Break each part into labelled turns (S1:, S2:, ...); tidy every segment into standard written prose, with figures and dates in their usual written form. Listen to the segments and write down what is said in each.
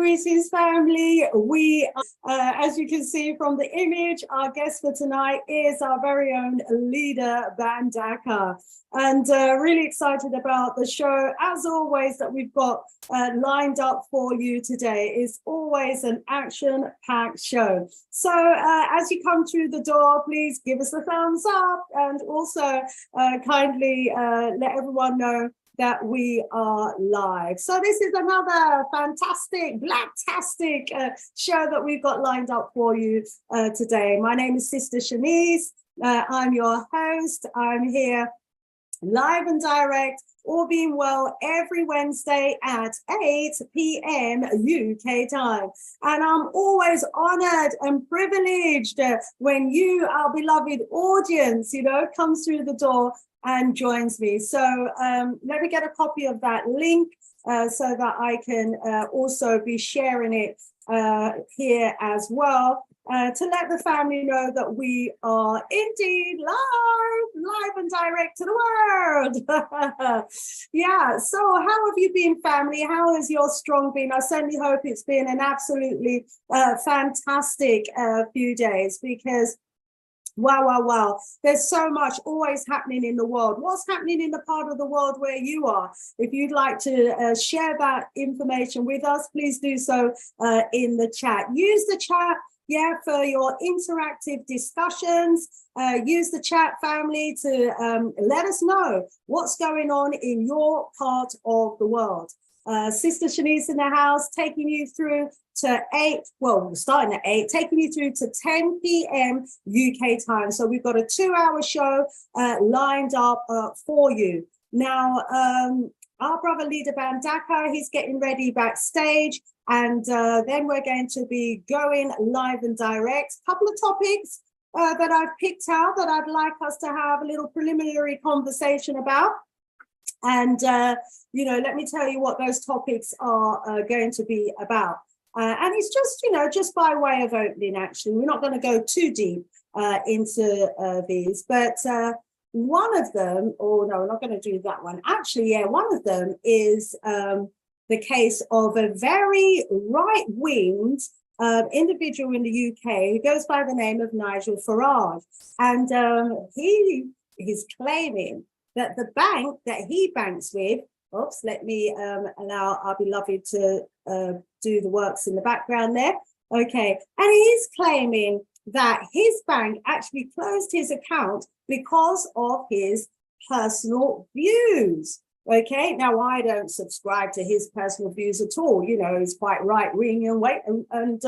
S1: Greetings, family. As you can see from the image, our guest for tonight is our very own Ldr Mbandaka. And really excited about the show, as always, that we've got lined up for you today. It's always an action-packed show. So as you come through the door, please give us a thumbs up and also kindly let everyone know that we are live. So this is another fantastic, blacktastic show that we've got lined up for you today. My name is Sista Shanice. I'm your host. I'm here live and direct, all being well, every Wednesday at 8 p.m. UK time. And I'm always honored and privileged when you, our beloved audience, comes through the door and joins me. So let me get a copy of that link so that I can also be sharing it here as well to let the family know that we are indeed live and direct to the world. Yeah, so how have you been, family? How has your strong been? I certainly hope it's been an absolutely fantastic few days, because wow. There's so much always happening in the world. What's happening in the part of the world where you are? If you'd like to share that information with us, please do so in the chat. Use the chat, for your interactive discussions. Use the chat, family, to let us know what's going on in your part of the world. Sista Shanice in the house, taking you through to 8, well, starting at 8, taking you through to 10 p.m. UK time. So we've got a 2-hour show lined up for you. Now, our brother Ldr Mbandaka, he's getting ready backstage, and then we're going to be going live and direct. A couple of topics that I've picked out that I'd like us to have a little preliminary conversation about. And, let me tell you what those topics are going to be about. And it's just, just by way of opening, actually. We're not going to go too deep into these, but one of them, no, we're not going to do that one. Actually, one of them is the case of a very right-winged individual in the UK who goes by the name of Nigel Farage. And he is claiming that the bank that he banks with, let me allow our beloved to do the works in the background there. Okay, and he's claiming that his bank actually closed his account because of his personal views. Okay, now I don't subscribe to his personal views at all. He's quite right-wing and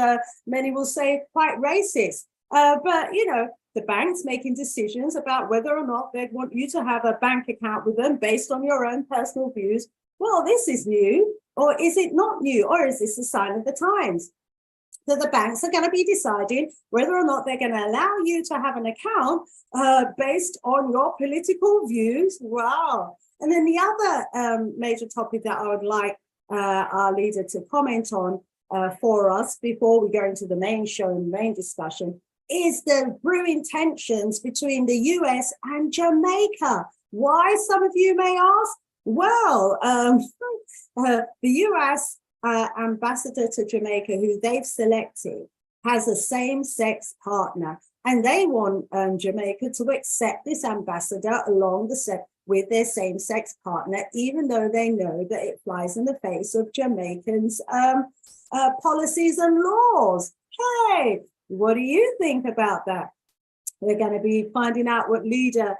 S1: many will say quite racist. But, the bank's making decisions about whether or not they'd want you to have a bank account with them based on your own personal views. Well, this is new, or is it not new, or is this a sign of the times? So the banks are going to be deciding whether or not they're going to allow you to have an account based on your political views. Wow. And then the other major topic that I would like our leader to comment on for us before we go into the main show and the main discussion is the brewing tensions between the US and Jamaica. Why, some of you may ask? Well, the US ambassador to Jamaica, who they've selected, has a same-sex partner, and they want Jamaica to accept this ambassador along with their same-sex partner, even though they know that it flies in the face of Jamaicans' policies and laws. Hey, what do you think about that? We're going to be finding out what Ldr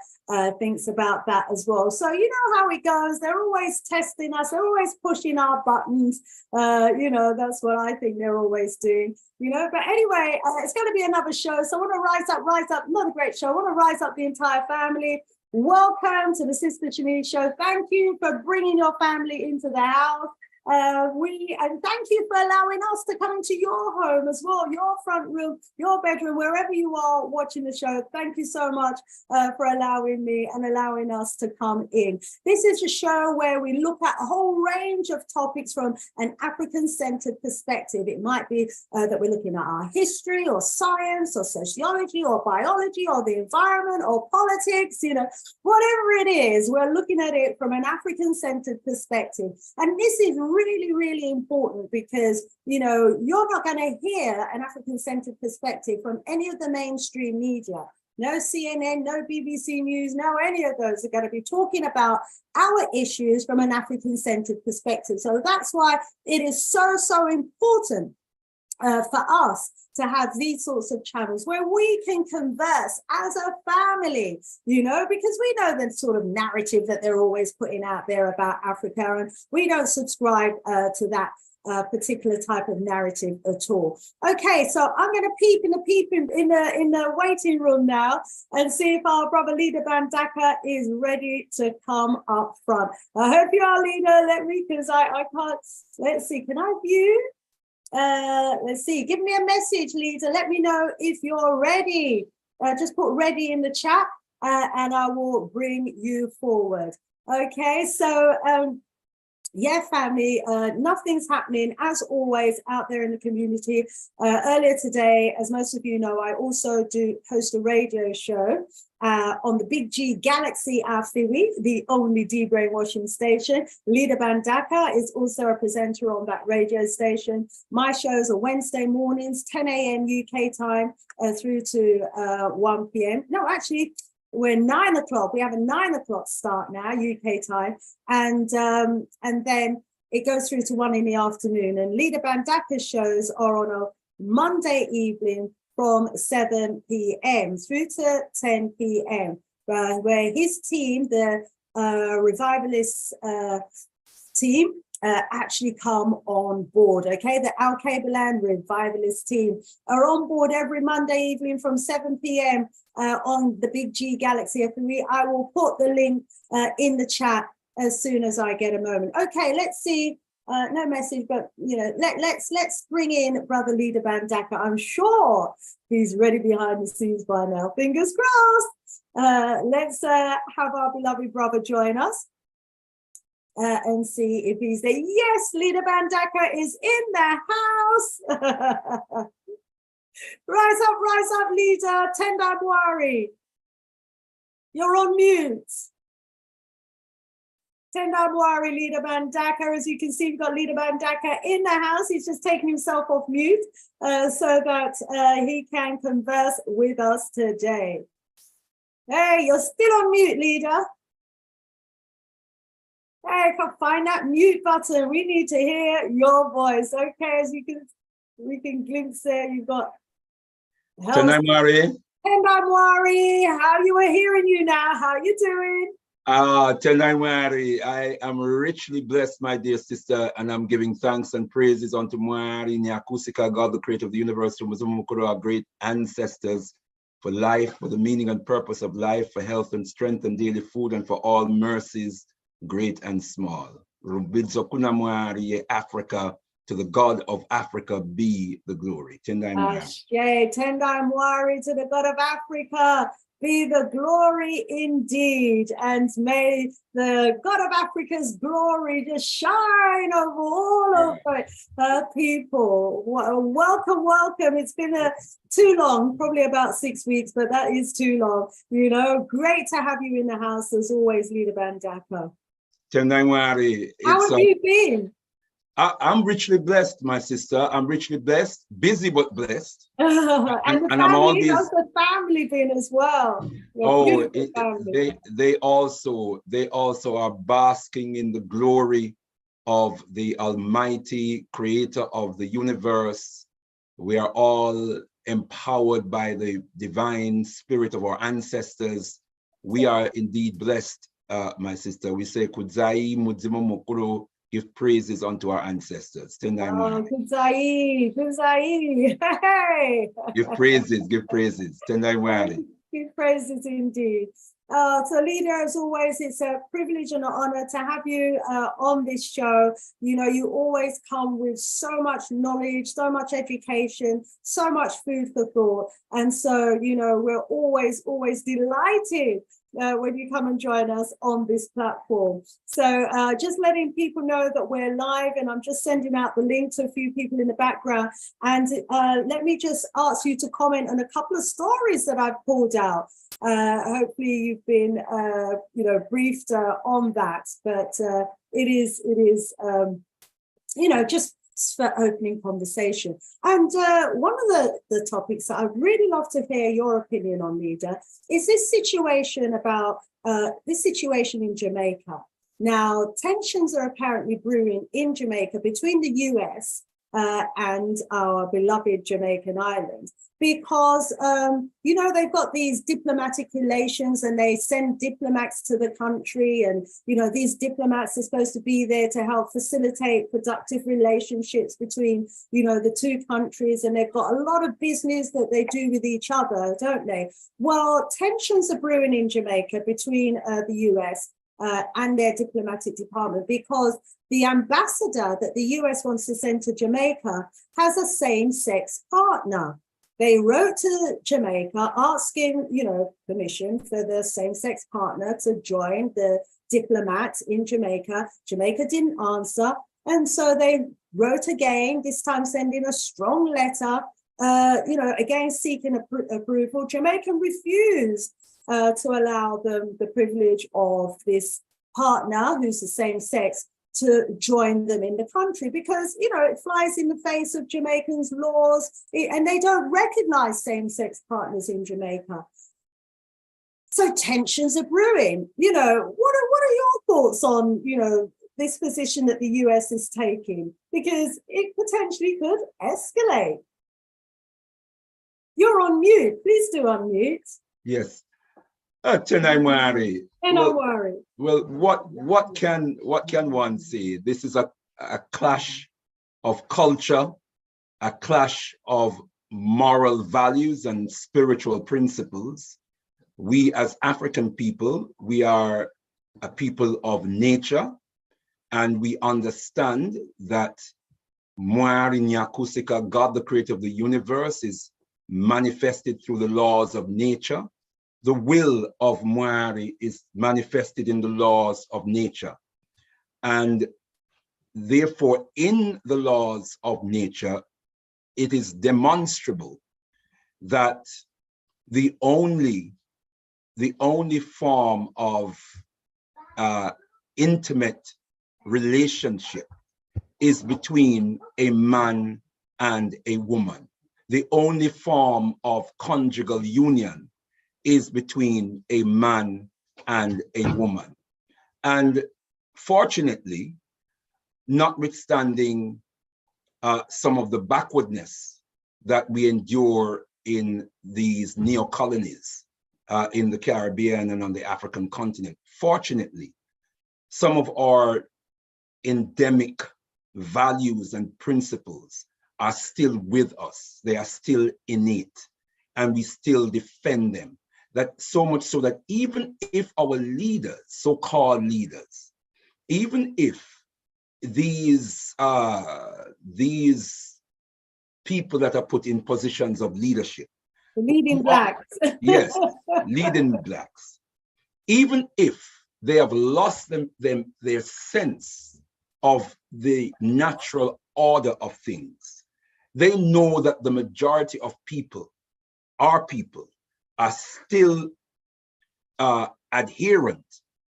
S1: thinks about that as well. So you know how it goes. They're always testing us. They're always pushing our buttons. That's what I think they're always doing. But anyway, it's going to be another show. So I want to rise up. Not a great show. I want to rise up the entire family. Welcome to the Sista Shanice show. Thank you for bringing your family into the house. And thank you for allowing us to come into your home as well, your front room, your bedroom, wherever you are watching the show. Thank you so much for allowing me and allowing us to come in. This is a show where we look at a whole range of topics from an African-centered perspective. It might be that we're looking at our history or science or sociology or biology or the environment or politics, whatever it is, we're looking at it from an African-centered perspective. And this is really, really important because, you know, you're not going to hear an African-centered perspective from any of the mainstream media. No CNN, no BBC News, no any of those are going to be talking about our issues from an African-centered perspective. So that's why it is so, so important for us to have these sorts of channels where we can converse as a family, you know, because we know the sort of narrative that they're always putting out there about Africa, and we don't subscribe to that particular type of narrative at all. Okay, so I'm going to peep in the waiting room now and see if our brother Ldr Mbandaka is ready to come up front. I hope you are, Leader. Let me, because I can't. Let's see. Can I view? Let's see. Give me a message, Leader. Let me know if you're ready. Just put ready in the chat, and I will bring you forward. Okay, so yeah, family, nothing's happening as always out there in the community. Earlier today, as most of you know, I also do host a radio show on the Big G Galaxy Afiwi, the only de-brainwashing station. Ldr Mbandaka is also a presenter on that radio station. My shows are Wednesday mornings, 10 a.m. UK time through to 1 p.m. No, actually, we're 9 o'clock. We have a 9 o'clock start now, UK time, and then it goes through to 1 in the afternoon. And Ldr Mbandaka's shows are on a Monday evening from 7 p.m. through to 10 p.m. Where his team, the Revivalists team, actually come on board. Okay, the Al Kabalan Revivalist team are on board every Monday evening from 7 p.m. On the Big G Galaxy F3. I will put the link in the chat as soon as I get a moment. Okay, let's see. No message, but you know, let's bring in Brother Ldr Mbandaka. I'm sure he's ready behind the scenes by now. Fingers crossed. Let's have our beloved brother join us. And see if he's there. Yes, Ldr Mbandaka is in the house. Rise up, Leader. Tendai Mwari. You're on mute. Tendai Mwari, Ldr Mbandaka. As you can see, we've got Ldr Mbandaka in the house. He's just taken himself off mute so that he can converse with us today. Hey, you're still on mute, Leader. Hey, I can find that mute button. We need to hear your voice. Okay, as you can, we can glimpse there. You've got
S2: Tendai Mwari.
S1: Tendai Mwari, how you are hearing you now? How you doing?
S2: Tendai Mwari, I am richly blessed, my dear sister, and I'm giving thanks and praises unto Mwari Nyakusika, God, the creator of the universe, from our great ancestors, for life, for the meaning and purpose of life, for health and strength and daily food, and for all mercies, great and small. Africa, to the God of Africa be the glory. Tendai Mwari.
S1: Tendai Mwari, to the God of Africa be the glory indeed. And may the God of Africa's glory just shine over all of her people. Welcome, welcome. It's been too long, probably about 6 weeks, but that is too long. You know, great to have you in the house as always, Ldr Mbandaka.
S2: Tendai Mwari.
S1: How have you been?
S2: I'm richly blessed, my sister. I'm richly blessed, busy but blessed.
S1: and
S2: I'm always.
S1: How's the family been as well?
S2: They also are basking in the glory of the Almighty Creator of the universe. We are all empowered by the divine spirit of our ancestors. We are indeed blessed. My sister, we say Kudzai Mudzimo Mokuro, give praises unto our ancestors.
S1: Kudzai, Kudzai. Hey.
S2: Give praises, give praises. Tendai Mwari.
S1: Give praises indeed. So Leader, as always, it's a privilege and an honor to have you on this show. You know, you always come with so much knowledge, so much education, so much food for thought. And so, you know, we're always delighted when you come and join us on this platform. So just letting people know that we're live, and I'm just sending out the link to a few people in the background. And let me just ask you to comment on a couple of stories that I've pulled out. Hopefully you've been, you know, briefed on that, but it is just for opening conversation. And one of the topics that I'd really love to hear your opinion on, Leader, is this situation in Jamaica. Now, tensions are apparently brewing in Jamaica between the US and our beloved Jamaican island, because, they've got these diplomatic relations and they send diplomats to the country. And, these diplomats are supposed to be there to help facilitate productive relationships between, the two countries. And they've got a lot of business that they do with each other, don't they? Well, tensions are brewing in Jamaica between the US and their diplomatic department, because the ambassador that the US wants to send to Jamaica has a same-sex partner. They wrote to Jamaica asking, permission for the same-sex partner to join the diplomat in Jamaica. Jamaica didn't answer. And so they wrote again, this time sending a strong letter, again seeking approval. Jamaica refused to allow them the privilege of this partner who's the same sex to join them in the country, because it flies in the face of Jamaicans' laws, and they don't recognize same-sex partners in Jamaica. So tensions are brewing. What are your thoughts on this position that the US is taking? Because it potentially could escalate. You're on mute. Please do unmute.
S2: Yes. Well, what can one say? This is a clash of culture, a clash of moral values and spiritual principles. We as African people, we are a people of nature, and we understand that Mwari Nyakusika, God, the creator of the universe, is manifested through the laws of nature. The will of Mwari is manifested in the laws of nature. And therefore, in the laws of nature, it is demonstrable that the only form of intimate relationship is between a man and a woman. The only form of conjugal union is between a man and a woman. And fortunately, notwithstanding some of the backwardness that we endure in these neo-colonies in the Caribbean and on the African continent, fortunately, some of our endemic values and principles are still with us. They are still innate, and we still defend them. That so much so that even if our leaders, so-called leaders, even if these people that are put in positions of leadership,
S1: leading blacks,
S2: yes, leading blacks, even if they have lost their sense of the natural order of things, they know that the majority of people, our people, are still adherent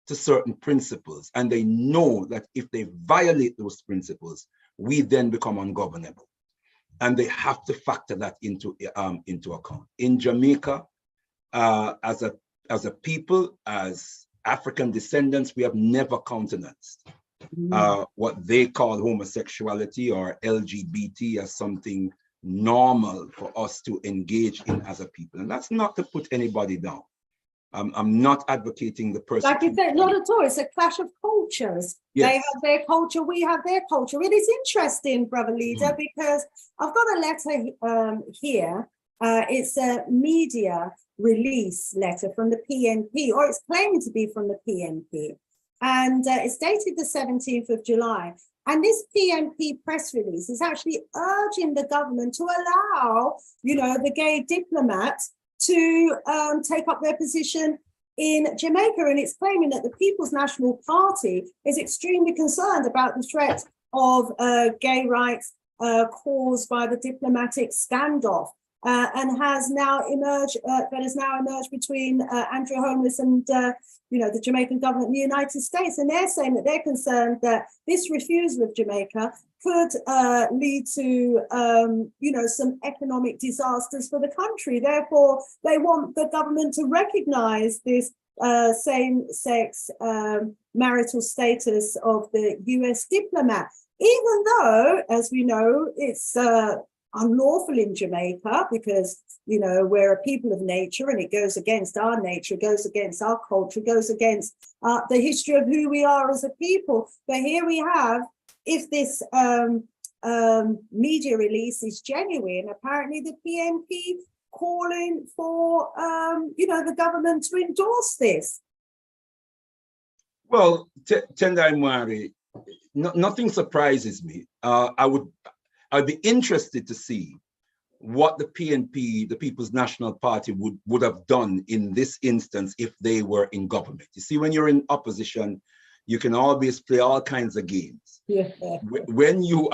S2: to certain principles, and they know that if they violate those principles, we then become ungovernable, and they have to factor that into account. In Jamaica, as a people, as African descendants, we have never countenanced what they call homosexuality or LGBT as something normal for us to engage in as a people. And that's not to put anybody down. I'm not advocating the person.
S1: Like you said, not at all. It's a clash of cultures. Yes. They have their culture, we have their culture. It is interesting, Brother Leader, because I've got a letter here. It's a media release letter from the PNP, or it's claiming to be from the PNP. And it's dated the 17th of July. And this PNP press release is actually urging the government to allow, the gay diplomats to take up their position in Jamaica. And it's claiming that the People's National Party is extremely concerned about the threat of gay rights caused by the diplomatic standoff. and has now emerged, between Andrew Holness and the Jamaican government in the United States, and they're saying that they're concerned that this refusal of Jamaica could lead to, some economic disasters for the country. Therefore, they want the government to recognize this same-sex marital status of the US diplomat, even though, as we know, it's unlawful in Jamaica because, we're a people of nature, and it goes against our nature, goes against our culture, goes against the history of who we are as a people. But here we have, if this media release is genuine, apparently the PNP calling for, the government to endorse this.
S2: Well, Tendai Mwari, nothing surprises me. I'd be interested to see what the PNP, the People's National Party, would have done in this instance if they were in government. You see, when you're in opposition, you can always play all kinds of games.
S1: Yeah.
S2: When you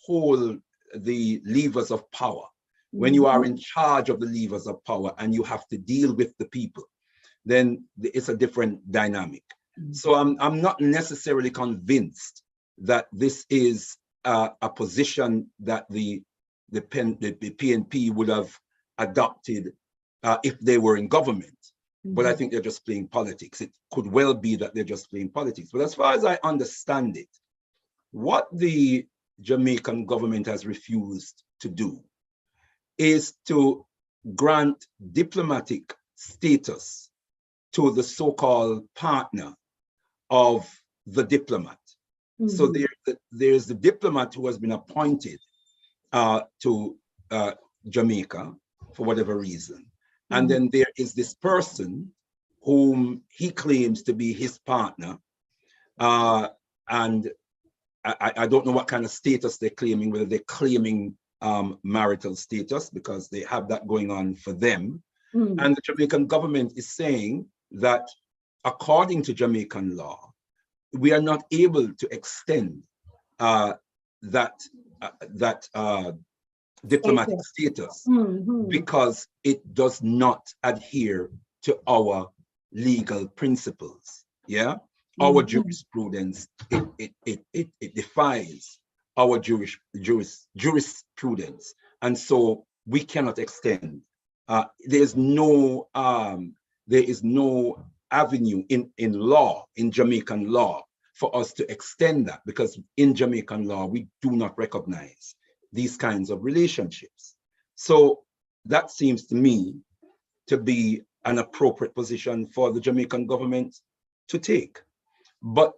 S2: hold the levers of power, when you are in charge of the levers of power and you have to deal with the people, then it's a different dynamic. So I'm not necessarily convinced that this is a position that the PNP would have adopted if they were in government. But I think they're just playing politics. It could well be that they're just playing politics. But as far as I understand it, what the Jamaican government has refused to do is to grant diplomatic status to the so-called partner of the diplomat. So there's the diplomat who has been appointed to Jamaica for whatever reason. And then there is this person whom he claims to be his partner. And I don't know what kind of status they're claiming, whether they're claiming marital status, because they have that going on for them. And the Jamaican government is saying that according to Jamaican law, we are not able to extend that diplomatic status because it does not adhere to our legal principles. Yeah, our jurisprudence, it defies our jurisprudence, and so we cannot extend. There is no avenue in law, in Jamaican law, for us to extend that, because in Jamaican law we do not recognize these kinds of relationships. So that seems to me to be an appropriate position for the Jamaican government to take. But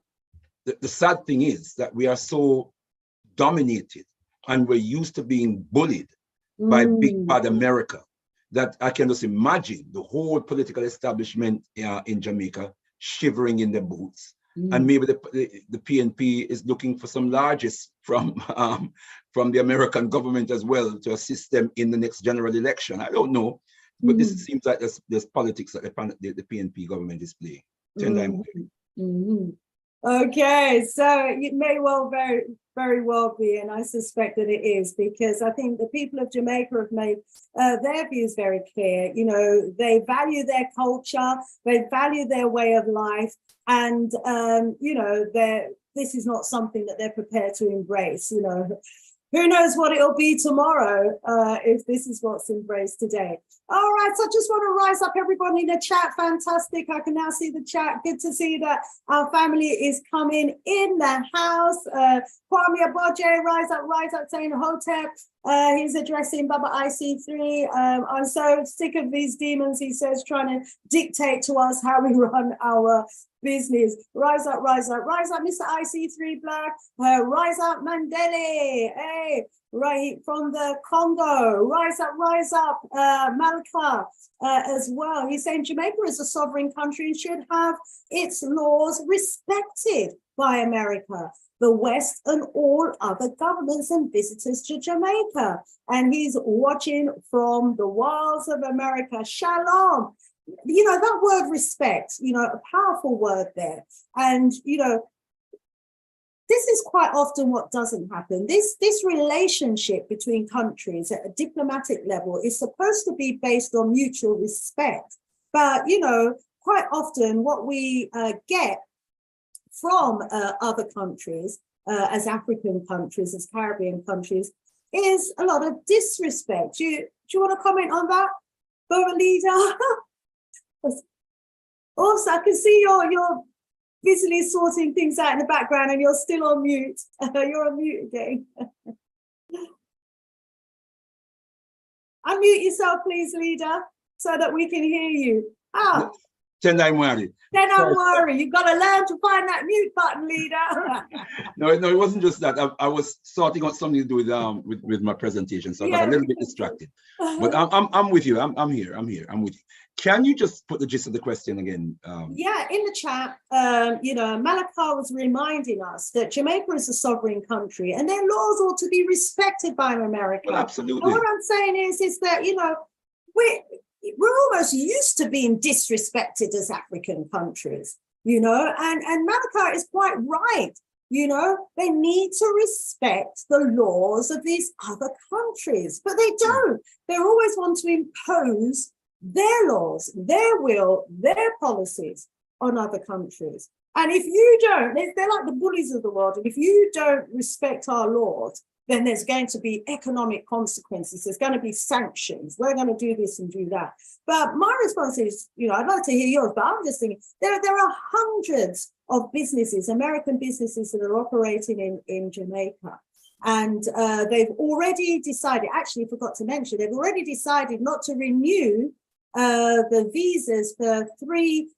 S2: the sad thing is that we are so dominated and we're used to being bullied by big bad America that I can just imagine the whole political establishment in Jamaica shivering in their boots. And maybe the PNP is looking for some largesse from the American government as well to assist them in the next general election. I don't know, but this seems like there's politics that the PNP government is playing.
S1: Okay, so it may well very well be, and I suspect that it is, because I think the people of Jamaica have made their views very clear. They value their culture, they value their way of life, and this is not something that they're prepared to embrace. Who knows what it'll be tomorrow if this is what's embraced today. All right, so I just want to rise up everybody in the chat. Fantastic. I can now see the chat. Good to see that our family is coming in the house. Kwame Aboje, rise up, saying Hotep. He's addressing Baba IC3. I'm so sick of these demons, he says, trying to dictate to us how we run our business. Rise up, Mr. IC3 Black. Rise up, Mandela. Hey, right from the Congo. Rise up, Malika as well. He's saying Jamaica is a sovereign country and should have its laws respected by America, the West, and all other governments and visitors to Jamaica. And he's watching from the wilds of America. Shalom. That word respect, a powerful word there. And, this is quite often what doesn't happen. This relationship between countries at a diplomatic level is supposed to be based on mutual respect. But, you know, quite often what we get from other countries, as African countries, as Caribbean countries, is a lot of disrespect. Do you want to comment on that, Borough Leader? Also, I can see you're busily sorting things out in the background and you're still on mute. You're on mute again. Unmute yourself, please, Leader, so that we can hear you. Ah.
S2: Then I'm worried.
S1: Then I'm worried. You've got to learn to find that mute button, Leader.
S2: No, it wasn't just that. I was sorting out something to do with my presentation, so I got a little bit distracted. But I'm with you. I'm here. I'm with you. Can you just put the gist of the question again?
S1: Yeah, in the chat, you know, Mbandaka was reminding us that Jamaica is a sovereign country and their laws ought to be respected by America.
S2: Well, absolutely.
S1: And what I'm saying is that, you know, we're almost used to being disrespected as African countries, you know, and Mbandaka is quite right. You know, they need to respect the laws of these other countries, but they don't. They always want to impose their laws, their will, their policies on other countries. And if you don't, they're like the bullies of the world. And if you don't respect our laws, then there's going to be economic consequences. There's going to be sanctions. We're going to do this and do that. But my response is, you know, I'd like to hear yours, but I'm just thinking there are hundreds of businesses, American businesses that are operating in Jamaica. And they've already decided, actually forgot to mention, they've already decided not to renew the visas for 3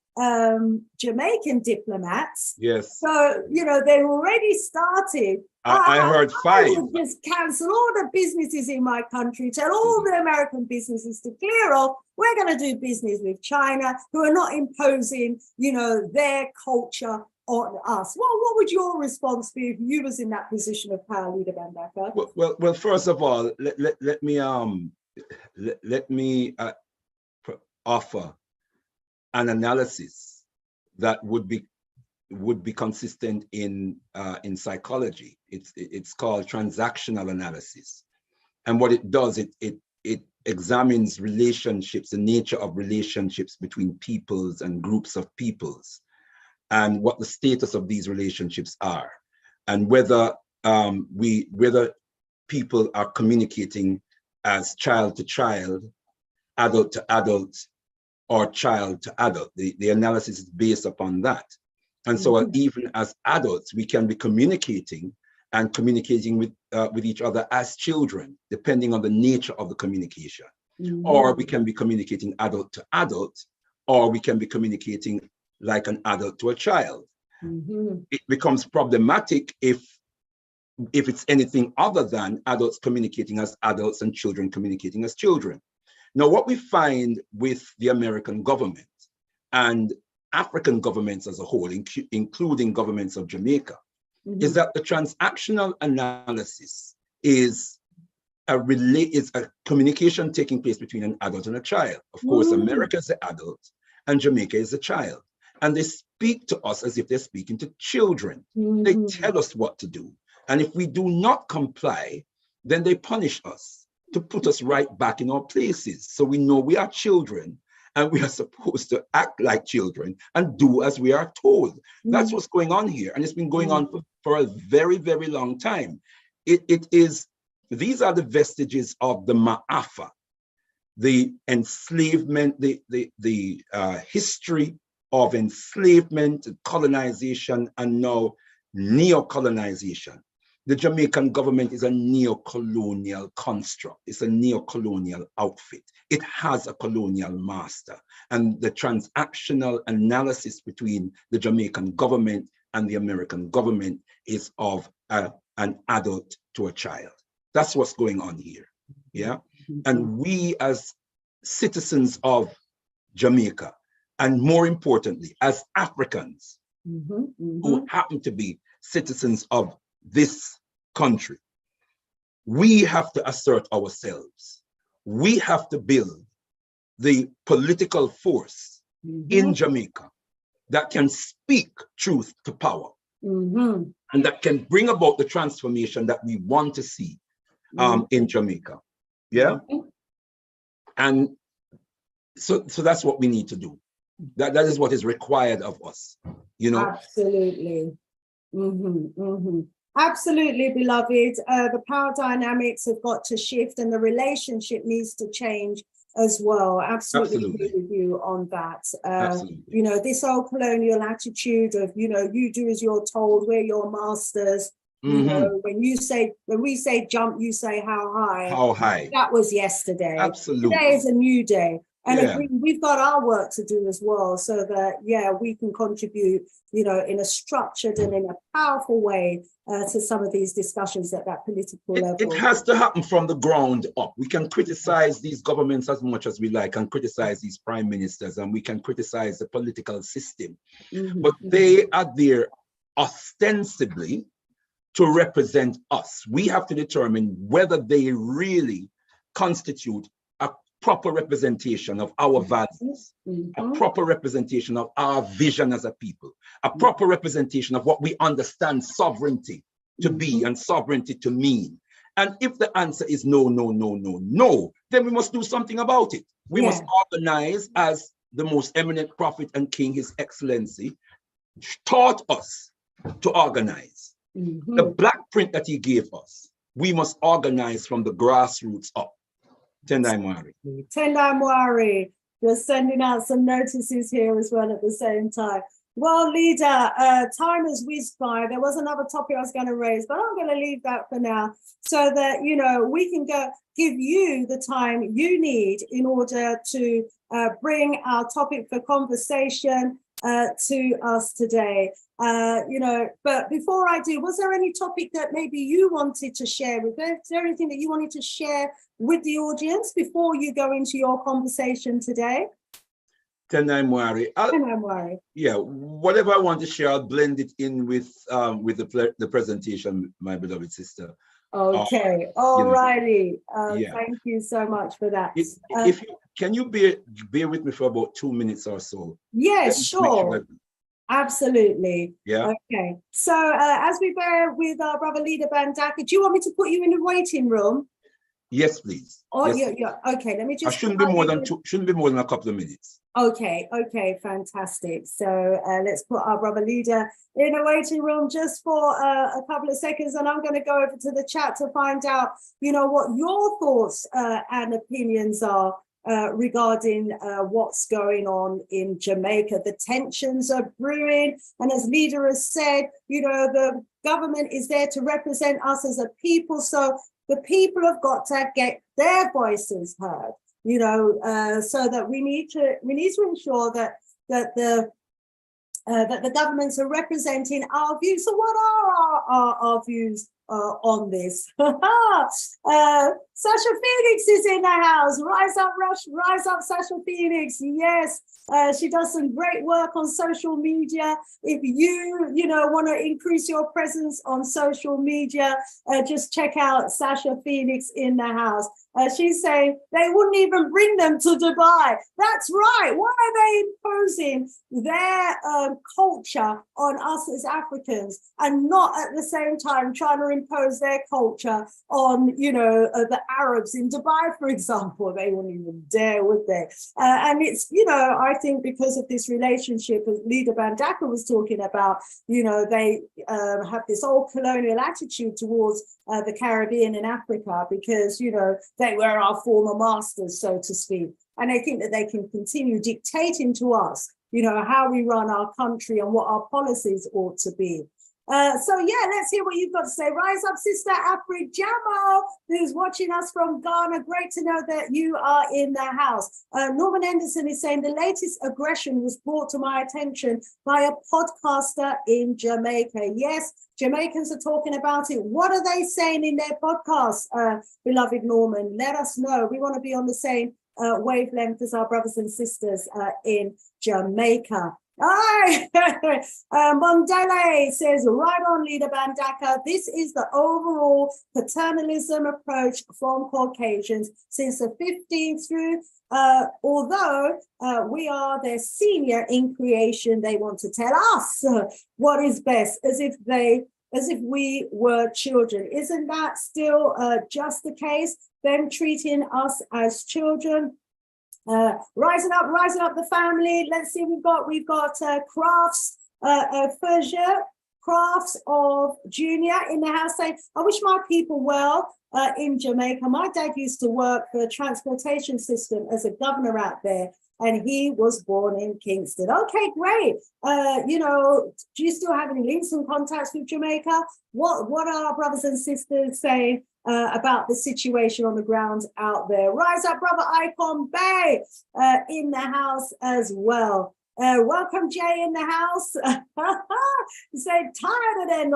S1: Jamaican diplomats.
S2: Yes.
S1: So, you know, they've already started.
S2: I heard 5.
S1: I would just cancel all the businesses in my country, tell all the American businesses to clear off. We're going to do business with China, who are not imposing, you know, their culture on us. What would your response be if you was in that position of power, Ldr Mbandaka?
S2: Well, first of all, let me offer an analysis that would be consistent in psychology. It's called transactional analysis, and what it does, it examines relationships, the nature of relationships between peoples and groups of peoples, and what the status of these relationships are, and whether people are communicating as child to child, adult to adult, or child to adult. The analysis is based upon that. And so even as adults, we can be communicating with each other as children, depending on the nature of the communication. Or we can be communicating adult to adult, or we can be communicating like an adult to a child. It becomes problematic if it's anything other than adults communicating as adults and children communicating as children. Now, what we find with the American government and African governments as a whole, including governments of Jamaica, is that the transactional analysis is a communication taking place between an adult and a child. Of course, America is the adult and Jamaica is the child. And they speak to us as if they're speaking to children. They tell us what to do. And if we do not comply, then they punish us to put us right back in our places. So we know we are children and we are supposed to act like children and do as we are told. That's what's going on here. And it's been going on for a very, very long time. These are the vestiges of the Ma'afa, the enslavement, the history of enslavement, colonization, and now neocolonization. The Jamaican government is a neocolonial construct. It's a neocolonial outfit. It has a colonial master. And the transactional analysis between the Jamaican government and the American government is of an adult to a child. That's what's going on here. Yeah. And we as citizens of Jamaica, and more importantly, as Africans who happen to be citizens of this country, we have to assert ourselves. We have to build the political force in Jamaica that can speak truth to power. and that can bring about the transformation that we want to see in Jamaica. Yeah. And so that's what we need to do. That is what is required of us, you know.
S1: Absolutely. Absolutely, beloved. The power dynamics have got to shift, and the relationship needs to change as well. Absolutely agree with you on that. You know, this old colonial attitude of, you know, you do as you're told, we're your masters. You know, when we say jump, you say how high.
S2: How high?
S1: That was yesterday.
S2: Absolutely.
S1: Today is a new day. And we've got our work to do as well, so that, we can contribute, you know, in a structured and in a powerful way to some of these discussions at that political level.
S2: It has to happen from the ground up. We can criticize these governments as much as we like, and criticize these prime ministers, and we can criticize the political system. But they are there ostensibly to represent us. We have to determine whether they really constitute a proper representation of our values, a proper representation of our vision as a people, a proper representation of what we understand sovereignty to be and sovereignty to mean. And if the answer is no, no, no, no, no, then we must do something about it. We must organize as the most eminent prophet and king, His Excellency, taught us to organize. The black print that he gave us, we must organize from the grassroots up. Tendai Mwari.
S1: Tendai Mwari. You're sending out some notices here as well at the same time. Well, leader, time has whizzed by. There was another topic I was going to raise, but I'm going to leave that for now so that, you know, we can go give you the time you need in order to bring our topic for conversation to us today. You know, but before I do, was there any topic that maybe you wanted to share with us? Is there anything that you wanted to share with the audience before you go into your conversation today?
S2: Tendai Mwari. Yeah, whatever I want to share, I'll blend it in with the presentation, my beloved sister.
S1: Okay, all righty. Thank you so much for that.
S2: Can you bear with me for about 2 minutes or so?
S1: Yes, sure. Absolutely.
S2: Yeah.
S1: Okay. So as we bear with our brother Ldr Mbandaka, do you want me to put you in the waiting room?
S2: Yes, please.
S1: Oh,
S2: yes,
S1: yeah. Okay. Let me just.
S2: Shouldn't be more than a couple of minutes.
S1: Okay. Fantastic. So let's put our brother Ldr in a waiting room just for a couple of seconds, and I'm going to go over to the chat to find out, you know, what your thoughts and opinions are regarding what's going on in Jamaica. The tensions are brewing, and as Ldr has said, you know, the government is there to represent us as a people, so the people have got to get their voices heard, you know, so that we need to ensure that the governments are representing our views. So what are our views on this? Sasha Phoenix is in the house. Rise up, rise up, Sasha Phoenix. Yes, she does some great work on social media. If you know, want to increase your presence on social media, just check out Sasha Phoenix in the house. She's saying they wouldn't even bring them to Dubai. That's right. Why are they imposing their culture on us as Africans and not at the same time trying to impose their culture on, you know, the Arabs in Dubai, for example? They wouldn't even dare, would they? And it's, you know, I think because of this relationship as Ldr Mbandaka was talking about, you know, they have this old colonial attitude towards the Caribbean and Africa because, you know, they were our former masters, so to speak. And they think that they can continue dictating to us, you know, how we run our country and what our policies ought to be. So yeah, let's hear what you've got to say. Rise up, Sister Afri Jamal, who's watching us from Ghana. Great to know that you are in the house. Norman Anderson is saying the latest aggression was brought to my attention by a podcaster in Jamaica. Yes, Jamaicans are talking about it. What are they saying in their podcast, beloved Norman? Let us know. We want to be on the same wavelength as our brothers and sisters in Jamaica. Aye. Mondele says, right on, Ldr Mbandaka. This is the overall paternalism approach from Caucasians since the 15th through, although we are their senior in creation, they want to tell us what is best, as if we were children. Isn't that still just the case? Them treating us as children. Rising up the family. Let's see, we've got Crafts, Crafts of Junior in the house saying, I wish my people well in Jamaica. My dad used to work for the transportation system as a governor out there, and he was born in Kingston. Okay, great. You know, do you still have any links and contacts with Jamaica? What are our brothers and sisters saying about the situation on the ground out there? Rise up, brother Icon Bay in the house as well. Welcome, Jay, in the house. He said, tired of their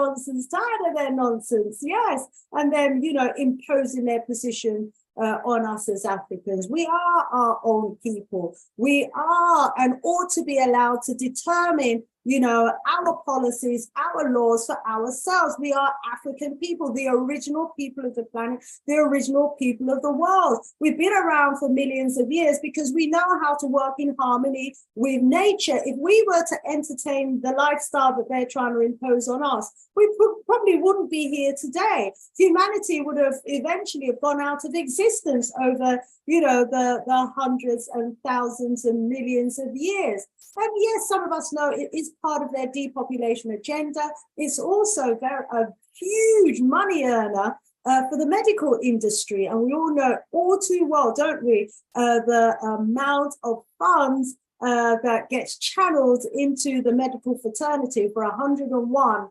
S1: nonsense. Yes. And then, you know, imposing their position on us as Africans. We are our own people. We are and ought to be allowed to determine, you know, our policies, our laws for ourselves. We are African people, the original people of the planet, the original people of the world. We've been around for millions of years because we know how to work in harmony with nature. If we were to entertain the lifestyle that they're trying to impose on us, we probably wouldn't be here today. Humanity would have eventually have gone out of existence over, you know, the hundreds and thousands and millions of years. And yes, some of us know it is part of their depopulation agenda. It's also a huge money earner for the medical industry. And we all know all too well, don't we, the amount of funds that gets channeled into the medical fraternity for 101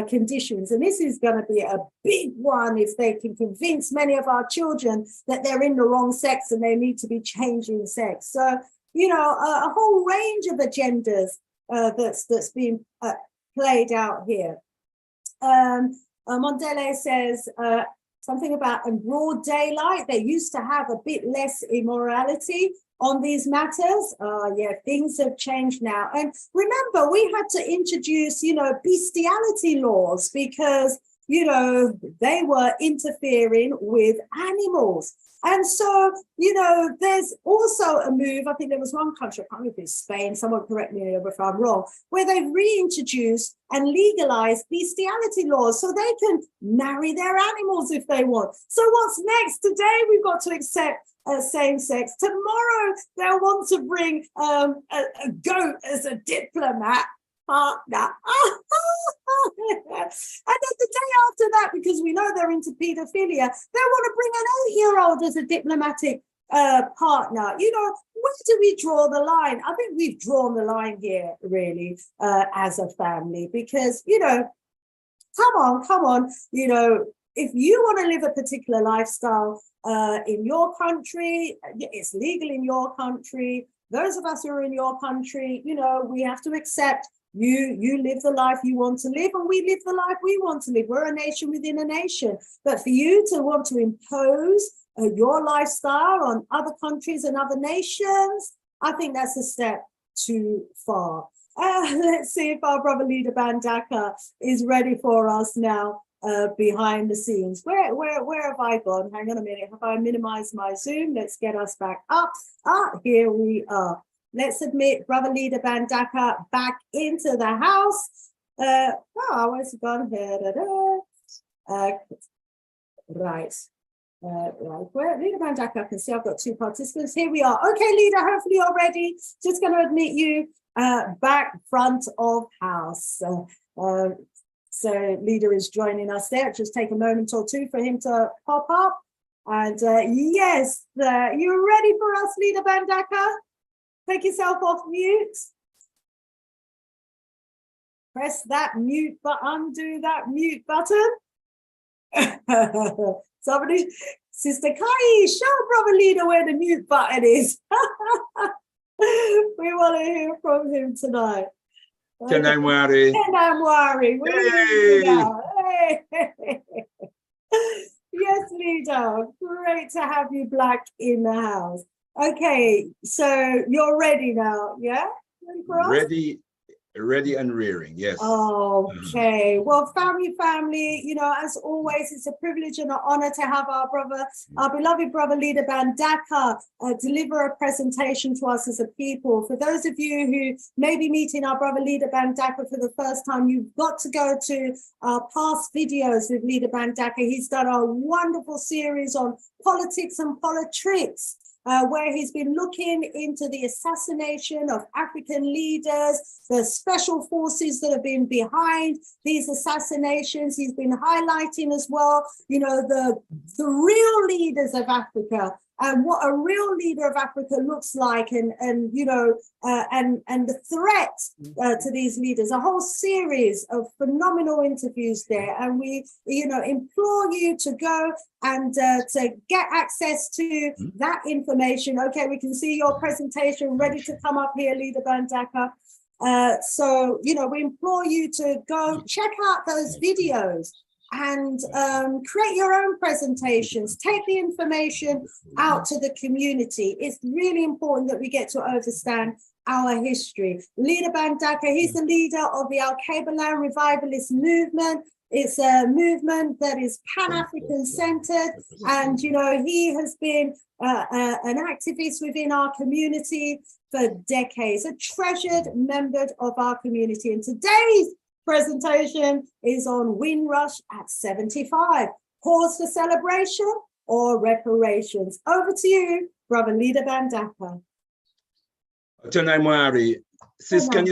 S1: conditions. And this is going to be a big one if they can convince many of our children that they're in the wrong sex and they need to be changing sex. So, you know, a whole range of agendas that's being played out here. Mondele says something about in broad daylight, they used to have a bit less immorality on these matters. Yeah, things have changed now. And remember, we had to introduce, you know, bestiality laws because, you know, they were interfering with animals. And so, you know, there's also a move, I think there was one country, I can't remember if it's Spain, someone correct me if I'm wrong, where they've reintroduced and legalized bestiality laws so they can marry their animals if they want. So what's next? Today we've got to accept same sex. Tomorrow they'll want to bring a goat as a diplomat partner. And then the day after that, because we know they're into pedophilia, they want to bring an 8-year-old as a diplomatic partner. You know, where do we draw the line? I think we've drawn the line here, really, as a family, because, you know, come on, you know, if you want to live a particular lifestyle in your country, it's legal in your country. Those of us who are in your country, you know, we have to accept you live the life you want to live, and we live the life we want to live. We're a nation within a nation. But for you to want to impose your lifestyle on other countries and other nations, I think that's a step too far. Let's see if our brother Ldr Mbandaka is ready for us now behind the scenes. Where have I gone? Hang on a minute. Have I minimized my Zoom? Let's get us back up. Here we are. Let's admit Brother Ldr Mbandaka back into the house. Where's it gone? Right. Where Ldr Mbandaka, I can see I've got 2 participants. Here we are. Okay, Leader, hopefully you're ready. Just going to admit you back front of house. So Leader is joining us there. Just take a moment or two for him to pop up. And yes, you ready for us, Ldr Mbandaka? Take yourself off mute. Press that mute button, undo that mute button. Somebody, Sister Kai, show Brother Leader where the mute button is. We want to hear from him tonight.
S2: Kenamwari.
S1: Kenamwari. Hey. Yes, Leader. Great to have you black in the house. Okay, so you're ready now, yeah? Ready for us?
S2: Ready and rearing, yes.
S1: Okay. Well, family, you know, as always, it's a privilege and an honor to have our beloved brother, Ldr Mbandaka, deliver a presentation to us as a people. For those of you who may be meeting our brother, Ldr Mbandaka, for the first time, you've got to go to our past videos with Ldr Mbandaka. He's done a wonderful series on politics and politricks, where he's been looking into the assassination of African leaders, the special forces that have been behind these assassinations. He's been highlighting as well, you know, the real leaders of Africa and what a real leader of Africa looks like, and you know, and the threat to these leaders. A whole series of phenomenal interviews there, and we, you know, implore you to go and to get access to that information. Okay, we can see your presentation ready to come up here, Ldr Mbandaka. So, you know, we implore you to go check out those videos and create your own presentations. Take the information out to the community. It's really important that we get to understand our history. Ldr Mbandaka, he's the leader of the Al-Kabalan revivalist movement. It's a movement that is Pan-African centered, and you know, he has been an activist within our community for decades, a treasured member of our community. And today's presentation is on Windrush at 75. Cause for celebration or reparations? Over to you, brother Ldr Mbandaka.
S2: Tonai Mwari, sis, can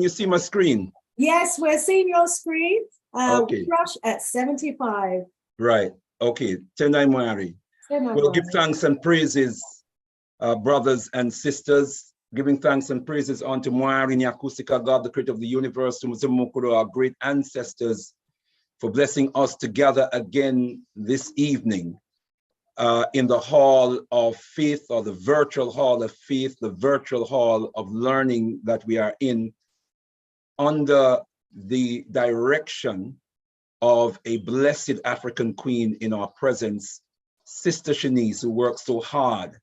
S2: you see my screen?
S1: Yes, we're seeing your screen.
S2: Okay.
S1: Windrush at 75.
S2: Right. Okay. Tonai Mwari. We'll give thanks and praises, brothers and sisters, giving thanks and praises unto Mwari Nyakusika, God, the creator of the universe, to Mzumukuru, our great ancestors, for blessing us together again this evening in the hall of faith, or the virtual hall of faith, the virtual hall of learning that we are in, under the direction of a blessed African queen in our presence, Sista Shanice, who works so hard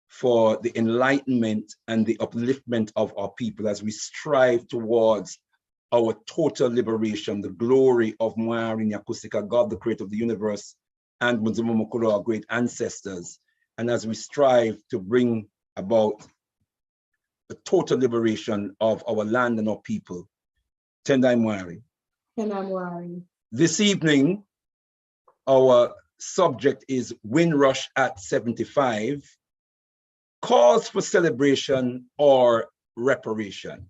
S2: for the enlightenment and the upliftment of our people as we strive towards our total liberation, the glory of Mwari Nyakusika, God, the creator of the universe, and Mzuma Mukuru, our great ancestors, and as we strive to bring about the total liberation of our land and our people. Tendai Mwari.
S1: Tendai Mwari.
S2: This evening, our subject is Windrush at 75, cause for celebration or reparation.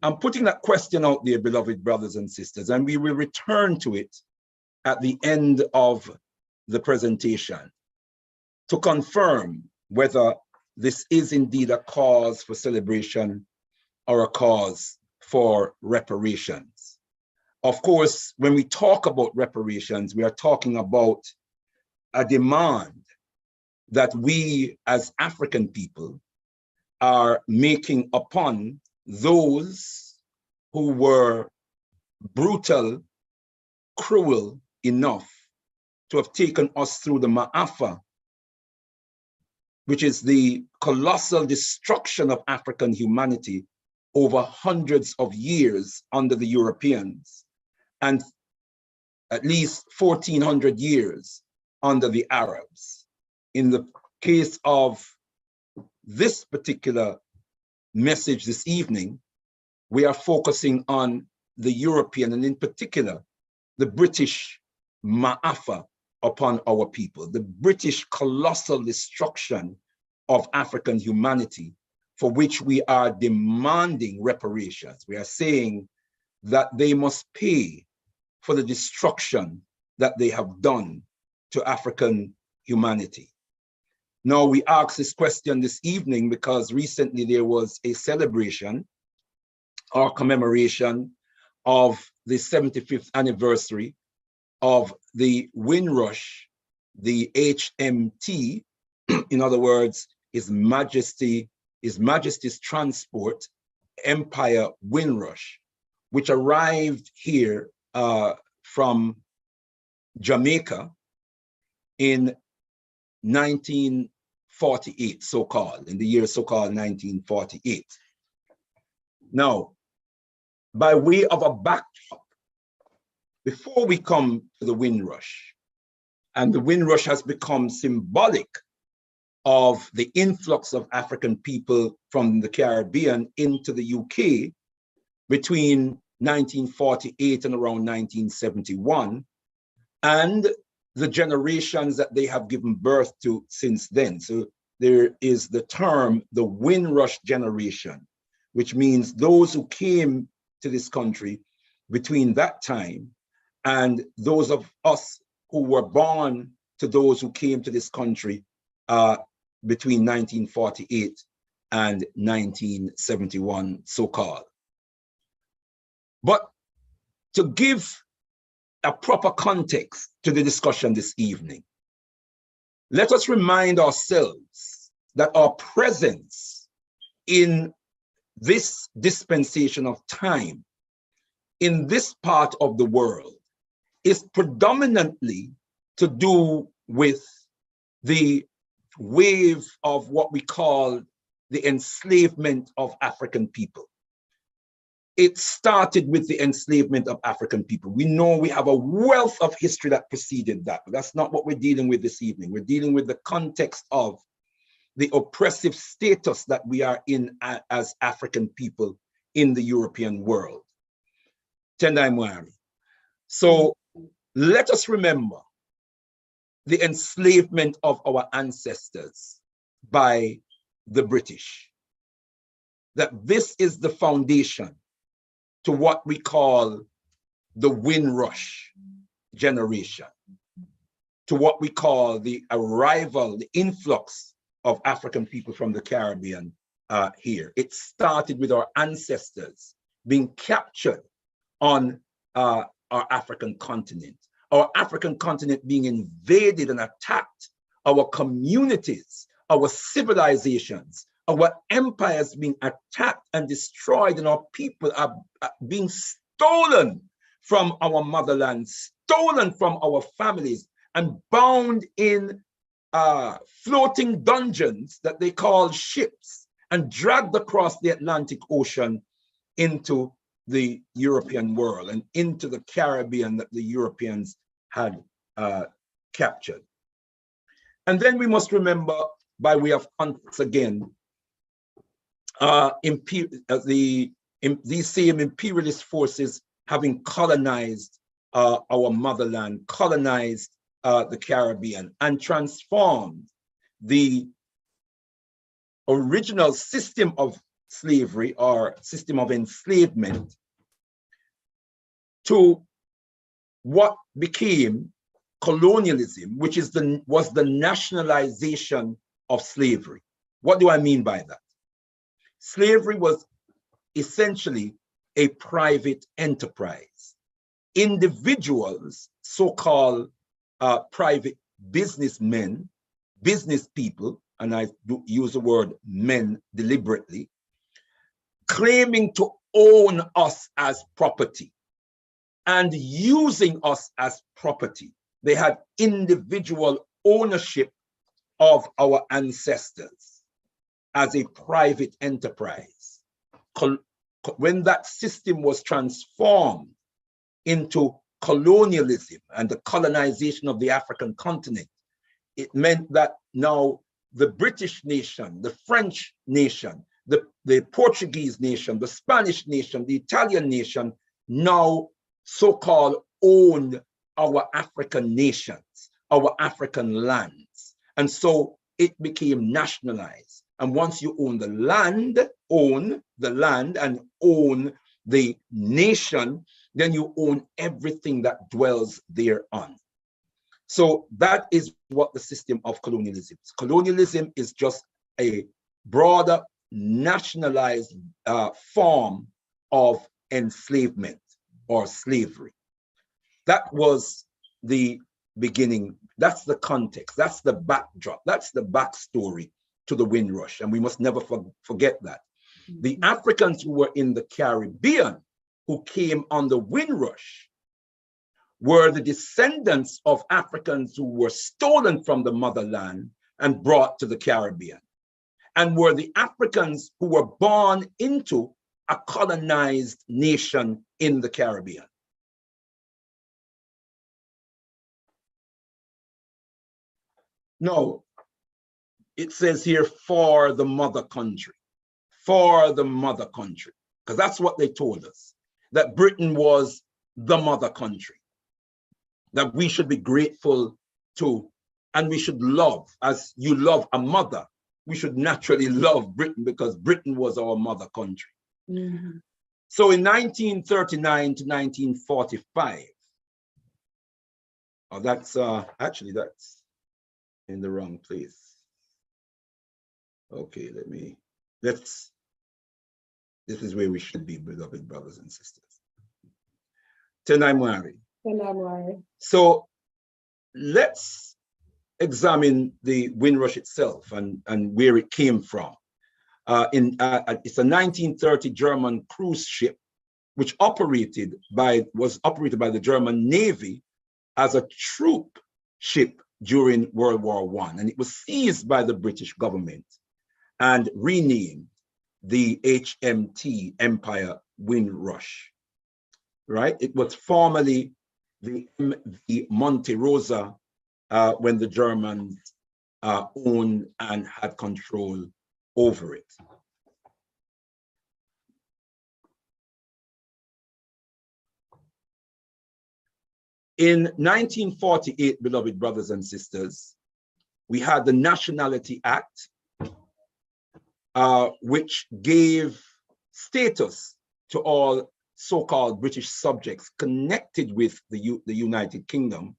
S2: I'm putting that question out there, beloved brothers and sisters, and we will return to it at the end of the presentation to confirm whether this is indeed a cause for celebration or a cause for reparations. Of course, when we talk about reparations, we are talking about a demand that we as African people are making upon those who were brutal, cruel enough to have taken us through the Ma'afa, which is the colossal destruction of African humanity over hundreds of years under the Europeans, and at least 1400 years under the Arabs. In the case of this particular message this evening, we are focusing on the European, and in particular, the British Ma'afa upon our people, the British colossal destruction of African humanity, for which we are demanding reparations. We are saying that they must pay for the destruction that they have done to African humanity. Now, we ask this question this evening because recently there was a celebration or commemoration of the 75th anniversary of the Windrush, the HMT, in other words, His Majesty's Transport Empire Windrush, which arrived here from Jamaica in 1948, so-called, in the year so-called 1948. Now, by way of a backdrop, before we come to the Windrush, and the Windrush has become symbolic of the influx of African people from the Caribbean into the UK between 1948 and around 1971, and the generations that they have given birth to since then. So there is the term, the Windrush generation, which means those who came to this country between that time and those of us who were born to those who came to this country between 1948 and 1971, so-called. But to give a proper context to the discussion this evening, let us remind ourselves that our presence in this dispensation of time, in this part of the world, is predominantly to do with the wave of what we call the enslavement of African people. It started with the enslavement of African people. We know we have a wealth of history that preceded that, but that's not what we're dealing with this evening. We're dealing with the context of the oppressive status that we are in as African people in the European world. Tendai Mwari. So let us remember the enslavement of our ancestors by the British. That this is the foundation to what we call the Windrush generation, to what we call the arrival, the influx of African people from the Caribbean here. It started with our ancestors being captured on our African continent, our African continent being invaded and attacked, our communities, our civilizations, our empires being attacked and destroyed, and our people are being stolen from our motherland, stolen from our families, and bound in floating dungeons that they call ships, and dragged across the Atlantic Ocean into the European world and into the Caribbean that the Europeans had captured. And then we must remember, by way of context again, these same imperialist forces having colonized our motherland, colonized the Caribbean, and transformed the original system of slavery or system of enslavement to what became colonialism, which is was the nationalization of slavery. What do I mean by that? Slavery was essentially a private enterprise. Individuals, so-called private businessmen, business people, and I do use the word men deliberately, claiming to own us as property and using us as property. They had individual ownership of our ancestors as a private enterprise. When that system was transformed into colonialism and the colonization of the African continent, it meant that now the British nation, the French nation, the Portuguese nation, the Spanish nation, the Italian nation now so-called owned our African nations, our African lands. And so it became nationalized. And once you own the land and own the nation, then you own everything that dwells thereon. So that is what the system of colonialism is. Colonialism is just a broader nationalized form of enslavement or slavery. That was the beginning. That's the context. That's the backdrop. That's the backstory to the Windrush. And we must never forget that. The Africans who were in the Caribbean who came on the Windrush were the descendants of Africans who were stolen from the motherland and brought to the Caribbean, and were the Africans who were born into a colonized nation in the Caribbean. No, it says here, for the mother country, for the mother country, because that's what they told us, that Britain was the mother country, that we should be grateful to, and we should love, as you love a mother, we should naturally love Britain because Britain was our mother country.
S1: Mm-hmm.
S2: So in 1939 to 1945, oh, that's actually that's in the wrong place. Okay, this is where we should be, beloved brothers and sisters. Tenamwari. So let's examine the Windrush itself and where it came from. It's a 1930 German cruise ship, which was operated by the German Navy as a troop ship during World War I, and it was seized by the British government and renamed the HMT Empire Windrush, right? It was formerly the MV Monte Rosa when the Germans owned and had control over it. In 1948, beloved brothers and sisters, we had the Nationality Act, which gave status to all so-called British subjects connected with the United Kingdom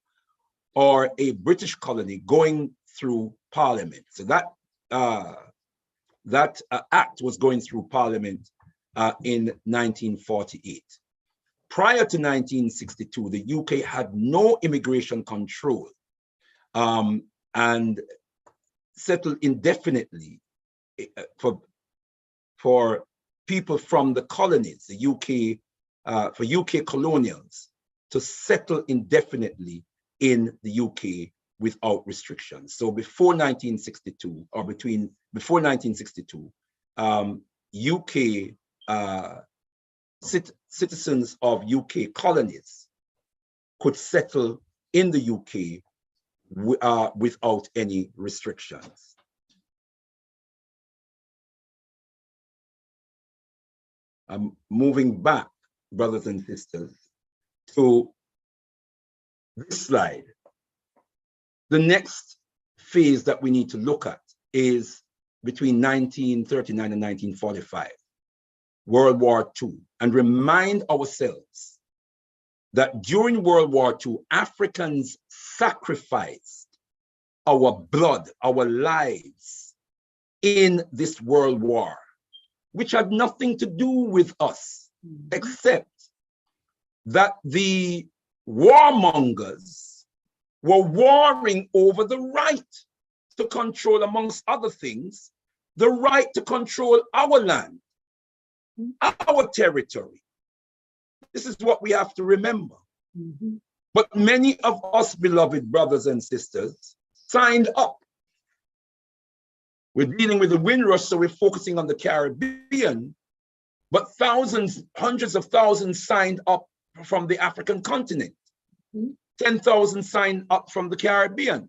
S2: or a British colony going through Parliament. So that act was going through Parliament in 1948. Prior to 1962, the UK had no immigration control and settled indefinitely for people from the colonies, the UK, for UK colonials to settle indefinitely in the UK without restrictions. So before 1962, or before 1962, UK citizens of UK colonies could settle in the UK without any restrictions. I'm moving back, brothers and sisters, to this slide. The next phase that we need to look at is between 1939 and 1945, World War II, and remind ourselves that during World War II, Africans sacrificed our blood, our lives in this world war, which had nothing to do with us, except that the warmongers were warring over the right to control, amongst other things, the right to control our land, our territory. This is what we have to remember. Mm-hmm. But many of us, beloved brothers and sisters, signed up. We're dealing with the Windrush, so we're focusing on the Caribbean, but thousands, hundreds of thousands signed up from the African continent. Mm-hmm. 10,000 signed up from the Caribbean.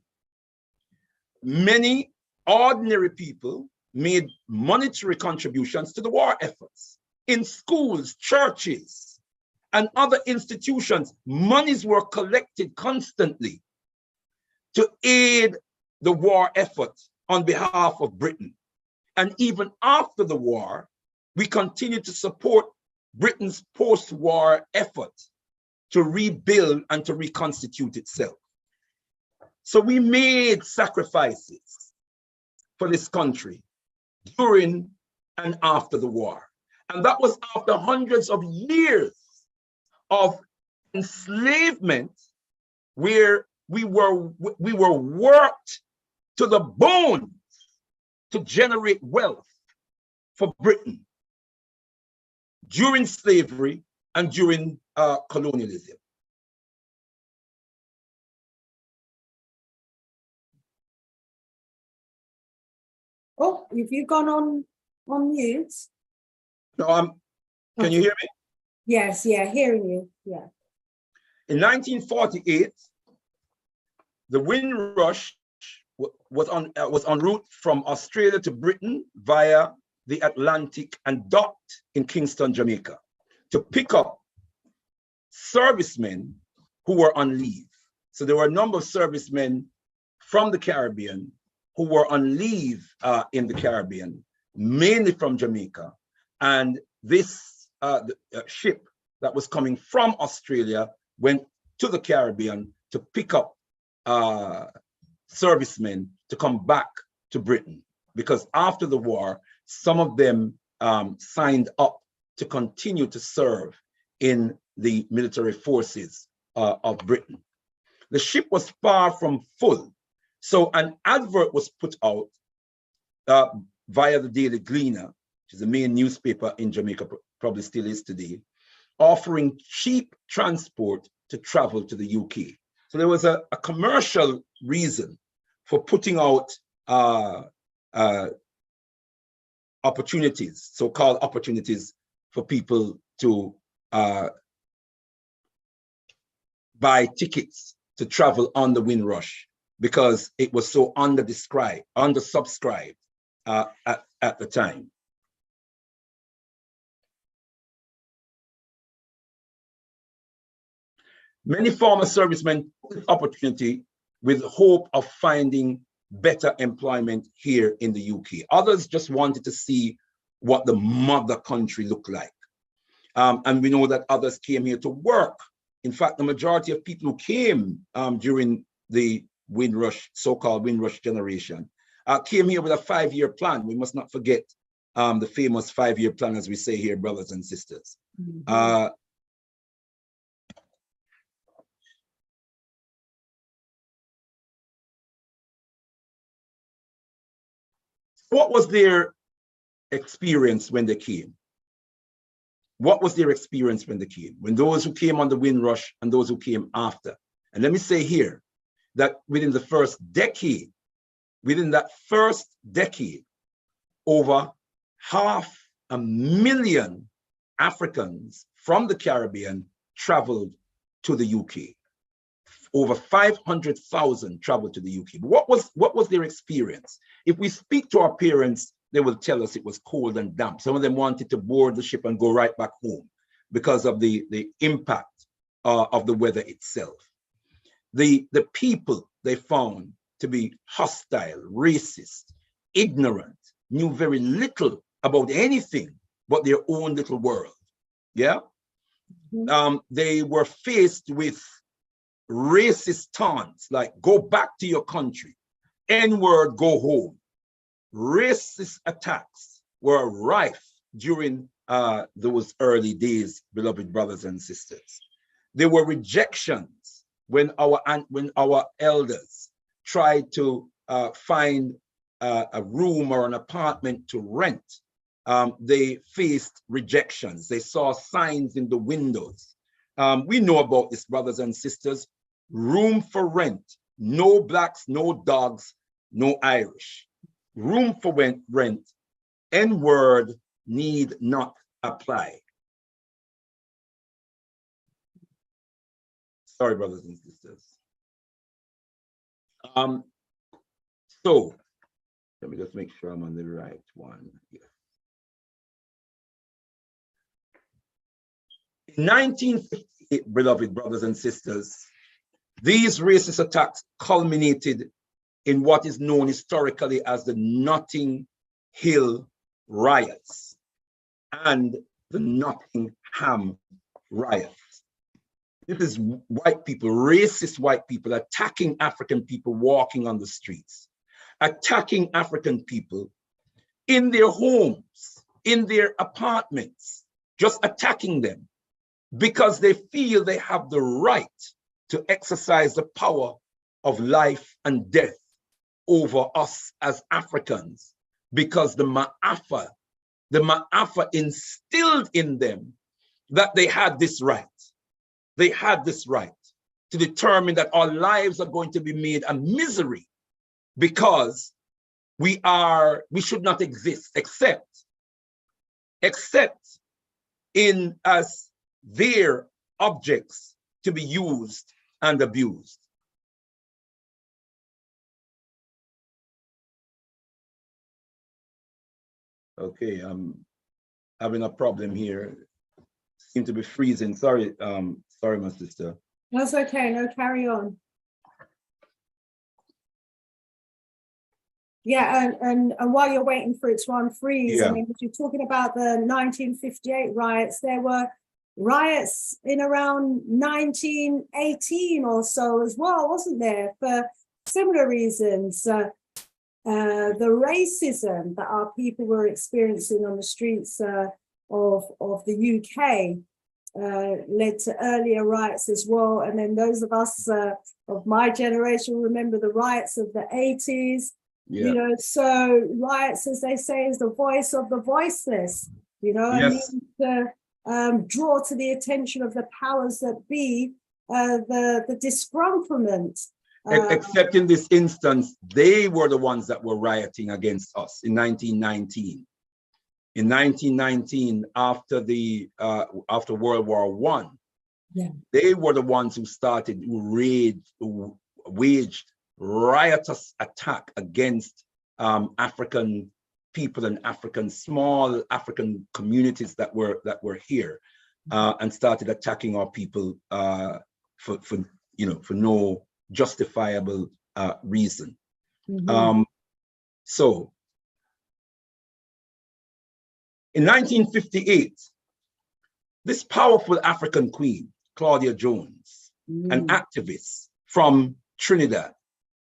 S2: Many ordinary people made monetary contributions to the war efforts. In schools, churches, and other institutions, monies were collected constantly to aid the war effort on behalf of Britain. And even after the war, we continued to support Britain's post-war effort to rebuild and to reconstitute itself. So we made sacrifices for this country during and after the war. And that was after hundreds of years of enslavement, where we were worked to the bone to generate wealth for Britain during slavery and during colonialism.
S1: Oh, have you gone on mute?
S2: No, Can you hear me?
S1: Yes, yeah, hearing you, yeah.
S2: In 1948, the Windrush was en route from Australia to Britain via the Atlantic and docked in Kingston, Jamaica, to pick up servicemen who were on leave. So there were a number of servicemen from the Caribbean who were on leave in the Caribbean, mainly from Jamaica. And this ship that was coming from Australia went to the Caribbean to pick up servicemen to come back to Britain, because after the war, some of them signed up to continue to serve in the military forces of Britain. The ship was far from full, so an advert was put out via the Daily Gleaner, which is the main newspaper in Jamaica, probably still is today, offering cheap transport to travel to the UK. So there was a commercial reason for putting out opportunities, so-called opportunities for people to buy tickets to travel on the Windrush, because it was so undersubscribed at the time. Many former servicemen took this opportunity with hope of finding better employment here in the UK. Others just wanted to see what the mother country looked like. And we know that others came here to work. In fact, the majority of people who came during the Windrush, so-called Windrush generation, came here with a 5-year plan. We must not forget the famous 5-year plan, as we say here, brothers and sisters. Mm-hmm. What was their experience when they came? What was their experience when they came? When those who came on the Windrush and those who came after? And let me say here that within the first decade, over 500,000 Africans from the Caribbean traveled to the UK. Over 500,000 traveled to the UK. But what was their experience? If we speak to our parents, they will tell us it was cold and damp. Some of them wanted to board the ship and go right back home because of the impact of the weather itself. The people they found to be hostile, racist, ignorant, knew very little about anything but their own little world. Yeah. Mm-hmm. They were faced with racist taunts like, go back to your country, N-word, go home. Racist attacks were rife during those early days, beloved brothers and sisters. There were rejections when our elders tried to find a room or an apartment to rent. They faced rejections. They saw signs in the windows. We know about this, brothers and sisters. Room for rent, no blacks, no dogs, no Irish. Room for rent, N-word need not apply. Sorry, brothers and sisters. So let me just make sure I'm on the right one here. In 1958, beloved brothers and sisters, these racist attacks culminated in what is known historically as the Notting Hill riots and the Nottingham riots. This is white people, racist white people attacking African people walking on the streets, attacking African people in their homes, in their apartments, just attacking them because they feel they have the right to exercise the power of life and death over us as Africans, because the Ma'afa instilled in them that they had this right. They had this right to determine that our lives are going to be made a misery because we should not exist except in as their objects to be used and abused. Okay, I'm having a problem here. Seem to be freezing. Sorry, sorry, my sister.
S1: That's okay. No, carry on. Yeah, and while you're waiting for it to unfreeze,
S2: Yeah.
S1: I mean, if you're talking about the 1958 riots, there were riots in around 1918 or so as well, wasn't there? For similar reasons. The racism that our people were experiencing on the streets of the UK led to earlier riots as well. And then those of us of my generation remember the riots of the 80s. Yeah. You know, so riots, as they say, is the voice of the voiceless, you know,
S2: Yes.
S1: and to draw to the attention of the powers that be, the disgruntlement.
S2: Except in this instance, they were the ones that were rioting against us in 1919. In 1919, after World War I, yeah, they were the ones who started, who waged riotous attack against African people and small African communities that were here, and started attacking our people for no justifiable reason. Mm-hmm. So in 1958, this powerful African queen, Claudia Jones, an activist from Trinidad,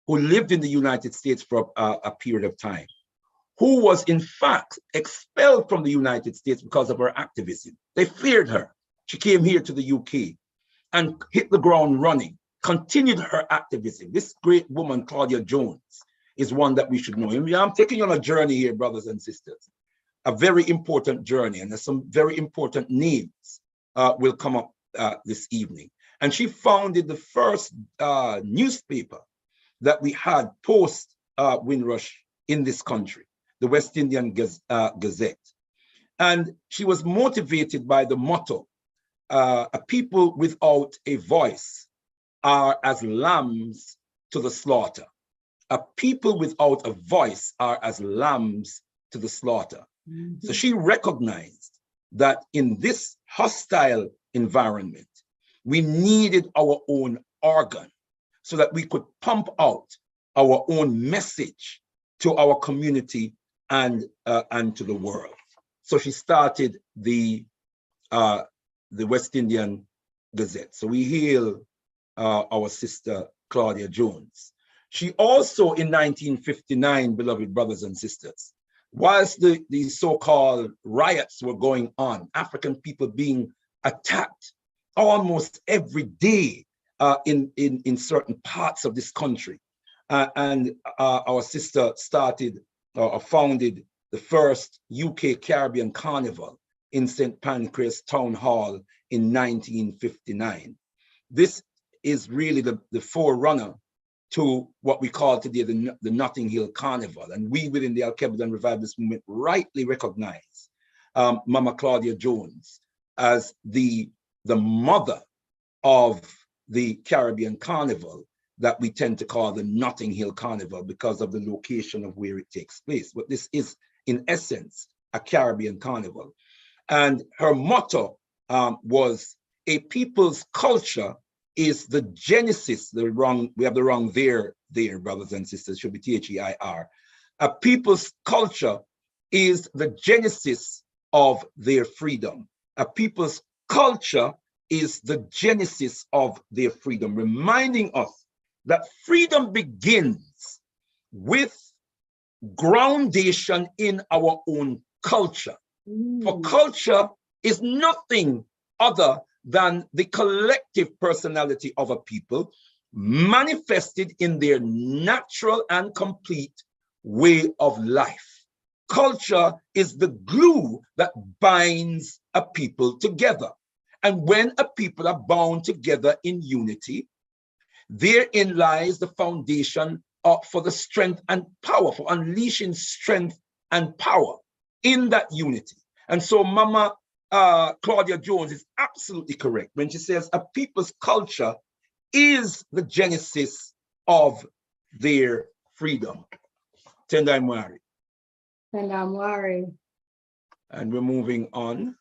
S2: who lived in the United States for a period of time, who was in fact expelled from the United States because of her activism. They feared her. She came here to the UK and hit the ground running, continued her activism. This great woman, Claudia Jones, is one that we should know. I'm taking you on a journey here, brothers and sisters, a very important journey, and there's some very important names will come up this evening. And she founded the first newspaper that we had post Windrush in this country, the West Indian Gazette. And she was motivated by the motto, a people without a voice are as lambs to the slaughter. A people without a voice are as lambs to the slaughter. Mm-hmm. So she recognized that in this hostile environment, we needed our own organ so that we could pump out our own message to our community and to the world. So she started the West Indian Gazette. So we hail our sister Claudia Jones. She also, in 1959, beloved brothers and sisters, whilst the so-called riots were going on, African people being attacked almost every day in certain parts of this country, and our sister started or founded the first UK Caribbean Carnival in St. Pancras Town Hall in 1959. This is really the forerunner to what we call today the Notting Hill Carnival. And we within the Al-Kebadan Revivalist movement rightly recognize Mama Claudia Jones as the mother of the Caribbean Carnival that we tend to call the Notting Hill Carnival because of the location of where it takes place. But this is, in essence, a Caribbean Carnival. And her motto was, a people's culture is the genesis, we have the wrong there, brothers and sisters, should be T-H-E-I-R. A people's culture is the genesis of their freedom. A people's culture is the genesis of their freedom, reminding us that freedom begins with groundation in our own culture. For culture is nothing other than the collective personality of a people manifested in their natural and complete way of life. Culture is the glue that binds a people together. And when a people are bound together in unity, therein lies the foundation for the strength and power, for unleashing strength and power in that unity. And so Mama Claudia Jones is absolutely correct when she says a people's culture is the genesis of their freedom. Tendai Mwari.
S1: Tendai Mwari.
S2: And we're moving on.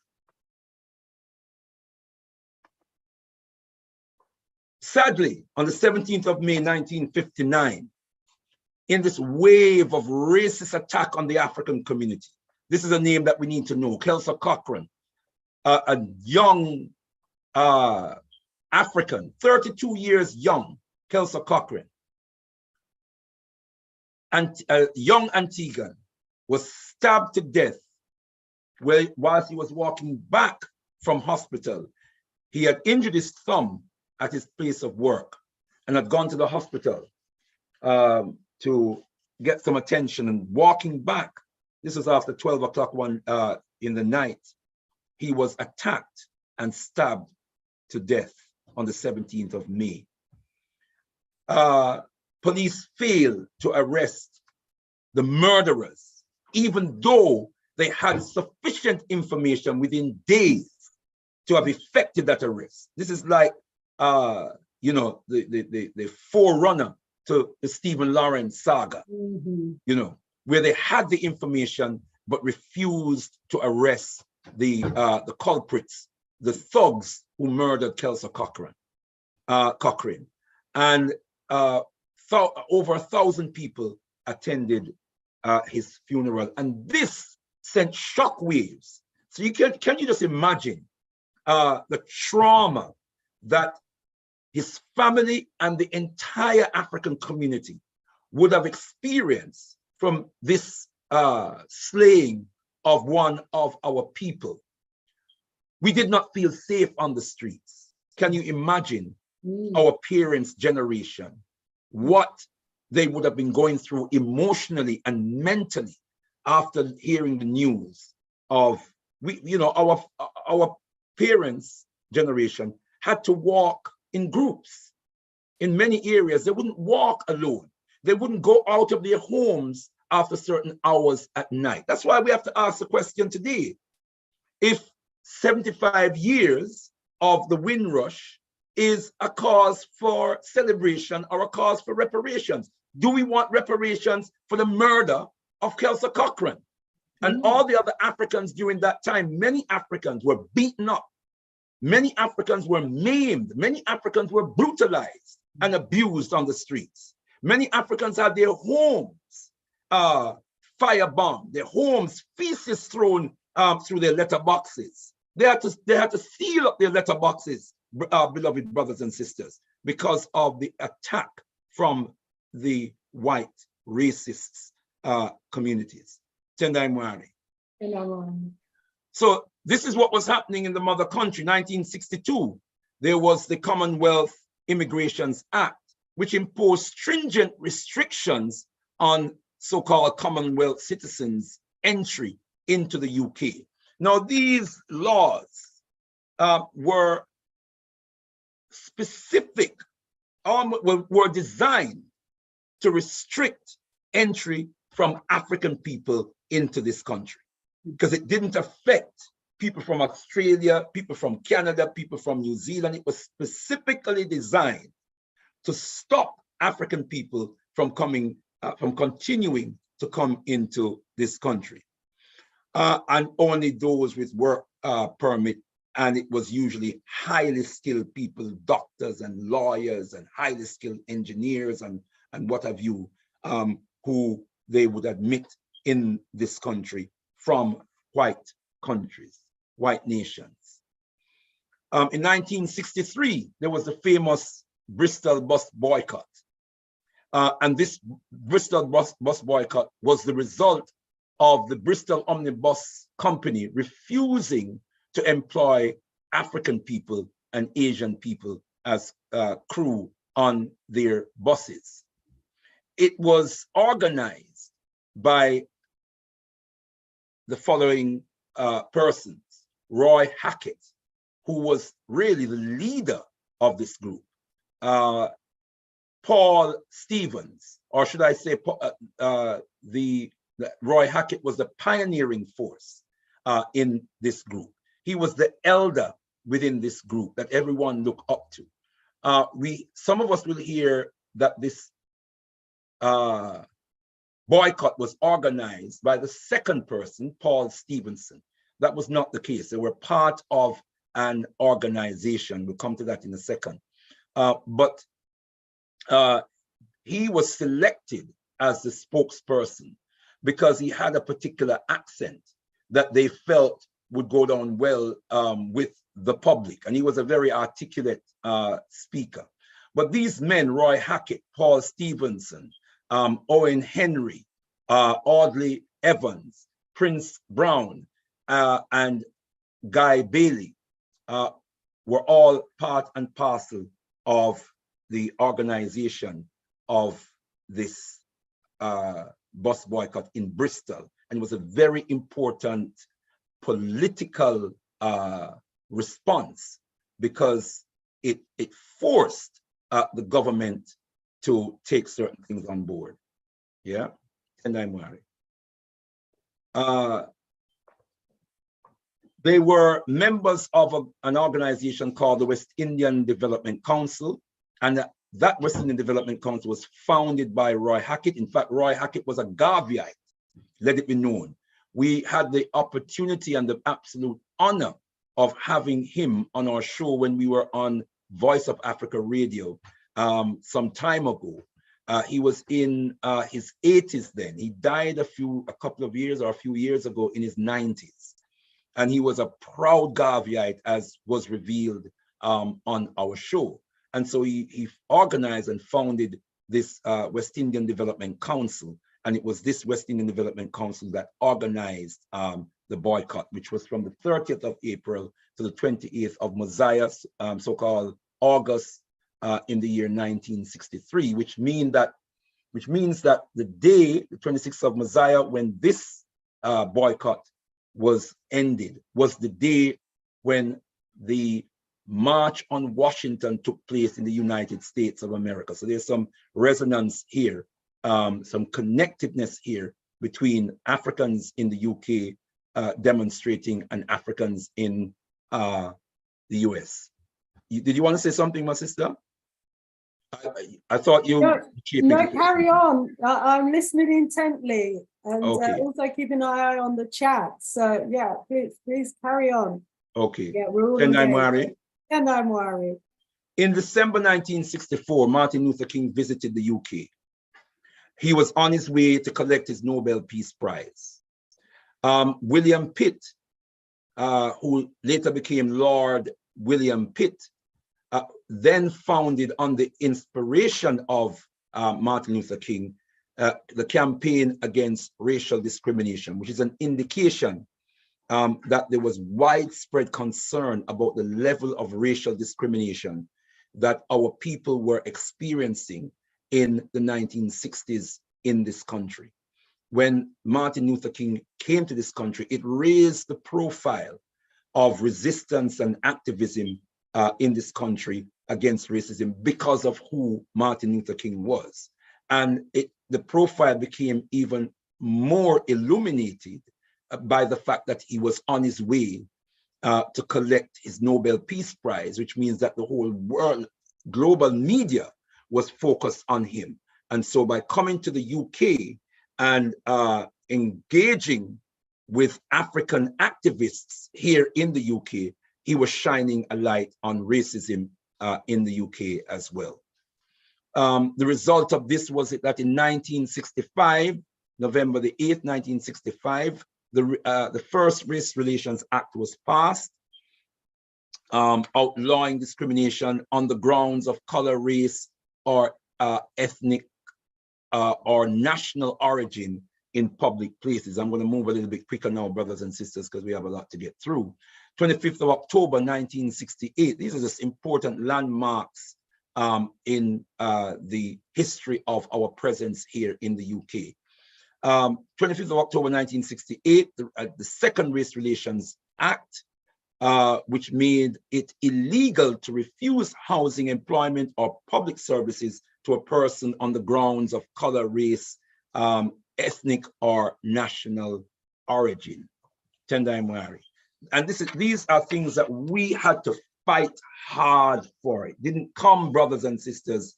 S2: Sadly, on the 17th of May, 1959, in this wave of racist attack on the African community, this is a name that we need to know, Kelsa Cochran, a young African, 32 years young, Kelsa Cochran, and a young Antiguan, was stabbed to death whilst he was walking back from hospital. He had injured his thumb at his place of work and had gone to the hospital to get some attention, and walking back, this was after 12 o'clock in the night, he was attacked and stabbed to death on the 17th of May. Police failed to arrest the murderers, even though they had sufficient information within days to have effected that arrest. This is like, you know, the forerunner to the Stephen Lawrence saga, you know, where they had the information but refused to arrest the culprits, the thugs who murdered Kelsa Cochran. And over 1,000 people attended his funeral, and this sent shockwaves. So can you just imagine the trauma that his family and the entire African community would have experienced from this slaying of one of our people? We did not feel safe on the streets. Can you imagine our parents' generation, what they would have been going through emotionally and mentally after hearing the news of, you know, our parents' generation had to walk in groups. In many areas, they wouldn't walk alone. They wouldn't go out of their homes after certain hours at night. That's why we have to ask the question today. If 75 years of the Windrush is a cause for celebration or a cause for reparations, do we want reparations for the murder of Kelsa Cochran and all the other Africans during that time? Many Africans were beaten up. Many Africans were maimed. Many Africans were brutalized and abused on the streets. Many Africans had their homes firebombed, their homes, feces thrown through their letterboxes. They had to seal up their letterboxes, beloved brothers and sisters, because of the attack from the white racist communities. Tendai Mwari. So this is what was happening in the mother country. 1962, there was the Commonwealth Immigrations Act, which imposed stringent restrictions on so-called Commonwealth citizens' entry into the UK. Now, these laws were specific, were designed to restrict entry from African people into this country, because it didn't affect people from Australia, people from Canada, people from New Zealand. It was specifically designed to stop African people from continuing to come into this country. And only those with work permit, and it was usually highly skilled people, doctors and lawyers and highly skilled engineers and what have you, who they would admit in this country from white countries, white nations. In 1963, there was the famous Bristol bus boycott. And this Bristol bus boycott was the result of the Bristol Omnibus Company refusing to employ African people and Asian people as crew on their buses. It was organized by the following persons: Roy Hackett, who was really the leader of this group, Paul Stevens, or should I say Roy Hackett was the pioneering force in this group. he was the elder within this group that everyone looked up to. Some of us will hear that this boycott was organized by the second person, Paul Stevenson. That was not the case. They were part of an organization. We'll come to that in a second. But he was selected as the spokesperson because he had a particular accent that they felt would go down well with the public. And he was a very articulate speaker. But these men, Roy Hackett, Paul Stevenson, Owen Henry, Audley Evans, Prince Brown, and Guy Bailey were all part and parcel of the organization of this bus boycott in Bristol. And it was a very important political response because it forced the government to take certain things on board. Yeah, and I'm worried. They were members of an organization called the West Indian Development Council, and that West Indian Development Council was founded by Roy Hackett. In fact, Roy Hackett was a Garveyite, let it be known. We had the opportunity and the absolute honor of having him on our show when we were on Voice of Africa Radio some time ago. He was in his 80s then. He died a few years ago in his 90s. And he was a proud Garveyite, as was revealed on our show. And so he organized and founded this West Indian Development Council. And it was this West Indian Development Council that organized the boycott, which was from the 30th of April to the 28th of Mosiah, so-called August in the year 1963, which means that the day, the 26th of Mosiah, when this boycott was ended, was the day when the March on Washington took place in the United States of America. So there's some resonance here, some connectedness here between Africans in the UK demonstrating and Africans in the US. Did you want to say something, my sister? I thought you...
S1: No, carry on. I'm listening intently and
S2: okay.
S1: Also keep an eye on the chat. So yeah, please carry on.
S2: Okay.
S1: Yeah, we're all engaged.
S2: In December 1964, Martin Luther King visited the UK. He was on his way to collect his Nobel Peace Prize. William Pitt, who later became Lord William Pitt, then founded on the inspiration of Martin Luther King, the Campaign Against Racial Discrimination, which is an indication that there was widespread concern about the level of racial discrimination that our people were experiencing in the 1960s in this country. When Martin Luther King came to this country, it raised the profile of resistance and activism in this country against racism because of who Martin Luther King was. And the profile became even more illuminated by the fact that he was on his way to collect his Nobel Peace Prize, which means that the whole world, global media was focused on him. And so by coming to the UK and engaging with African activists here in the UK, he was shining a light on racism in the UK as well. The result of this was that in 1965, November the 8th, 1965, the first Race Relations Act was passed, outlawing discrimination on the grounds of color, race, or ethnic or national origin in public places. I'm going to move a little bit quicker now, brothers and sisters, because we have a lot to get through. 25th of October, 1968. These are just important landmarks in the history of our presence here in the UK. 25th of October, 1968, the Second Race Relations Act, which made it illegal to refuse housing, employment, or public services to a person on the grounds of color, race, ethnic, or national origin. Tendai Mwari. and these are things that we had to fight hard for. It didn't come, brothers and sisters,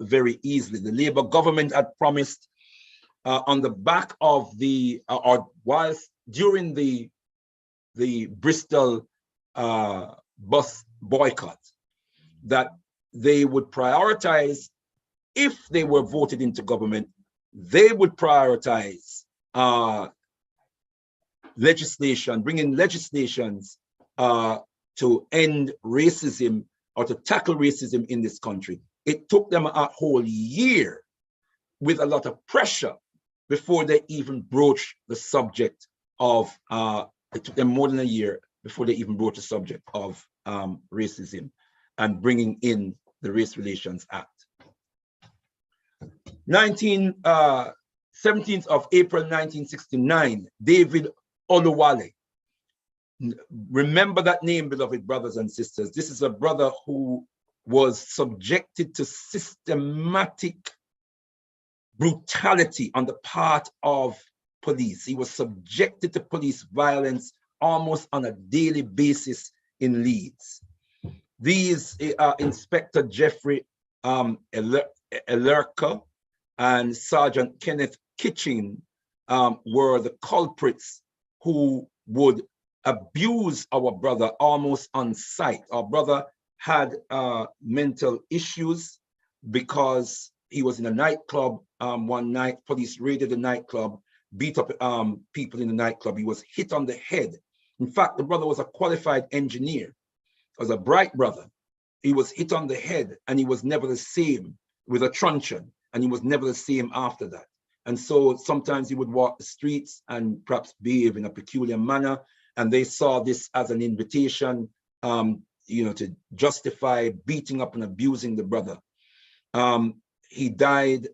S2: very easily. The Labour government had promised on the back of the, or whilst during the Bristol bus boycott, that they would prioritize, if they were voted into government, they would prioritize legislation, bringing legislations to end racism or to tackle racism in this country. It took them a whole year with a lot of pressure before they even broached the subject of, it took them more than a year before they even broached the subject of racism and bringing in the Race Relations Act. 17th of April 1969, David Oluwale. Remember that name, beloved brothers and sisters. This is a brother who was subjected to systematic brutality on the part of police. He was subjected to police violence almost on a daily basis in Leeds. These Inspector Jeffrey Elerka and Sergeant Kenneth Kitchen were the culprits who would abuse our brother almost on sight. Our brother had mental issues because he was in a nightclub one night. Police raided the nightclub, beat up people in the nightclub. He was hit on the head. In fact, the brother was a qualified engineer, was a bright brother. He was hit on the head and he was never the same, with a truncheon, and he was never the same after that. And so sometimes he would walk the streets and perhaps behave in a peculiar manner, and they saw this as an invitation, to justify beating up and abusing the brother. He died,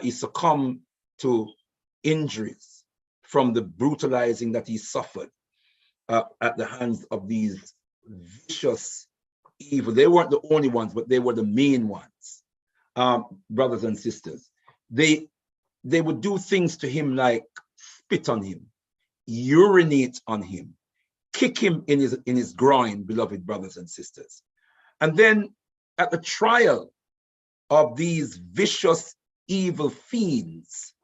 S2: he succumbed to injuries from the brutalizing that he suffered at the hands of these vicious evil. They weren't the only ones, but they were the main ones, brothers and sisters. They would do things to him like spit on him, urinate on him, kick him in his groin, beloved brothers and sisters. And then at the trial of these vicious evil fiends,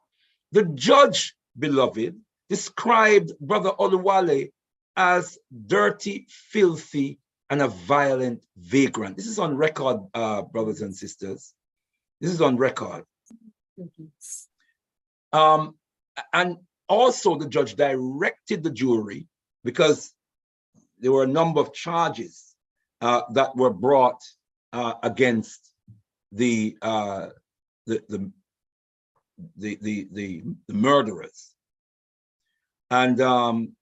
S2: the judge, beloved, described Brother Oluwale as dirty, filthy, and a violent vagrant. This is on record, brothers and sisters. This is on record. And also the judge directed the jury, because there were a number of charges that were brought against the murderers, and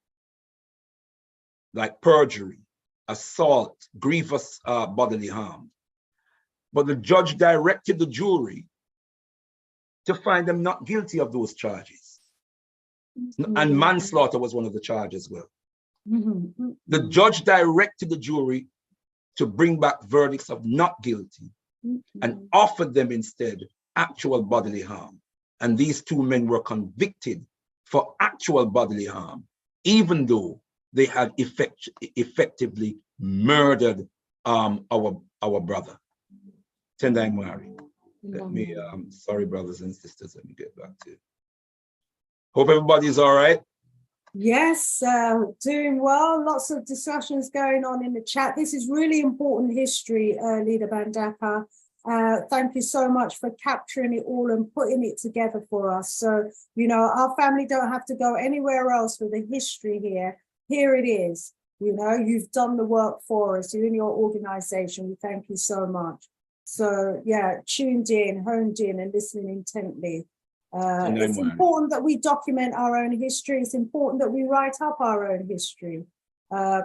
S2: like perjury, assault, grievous bodily harm. But the judge directed the jury to find them not guilty of those charges. And manslaughter was one of the charges as well. The judge directed the jury to bring back verdicts of not guilty and offered them instead actual bodily harm. And these two men were convicted for actual bodily harm, even though they had effectively murdered our brother. Tendai Mwari. Let me, sorry, brothers and sisters, let me get back to it. Hope everybody's all right.
S1: Yes, doing well. Lots of discussions going on in the chat. This is really important history, Ldr Mbandaka. Thank you so much for capturing it all and putting it together for us. So, our family don't have to go anywhere else for the history here. Here it is. You've done the work for us. You and your organization. We thank you so much. So, yeah, tuned in, honed in, and listening intently. It's important that we document our own history. It's important that we write up our own history,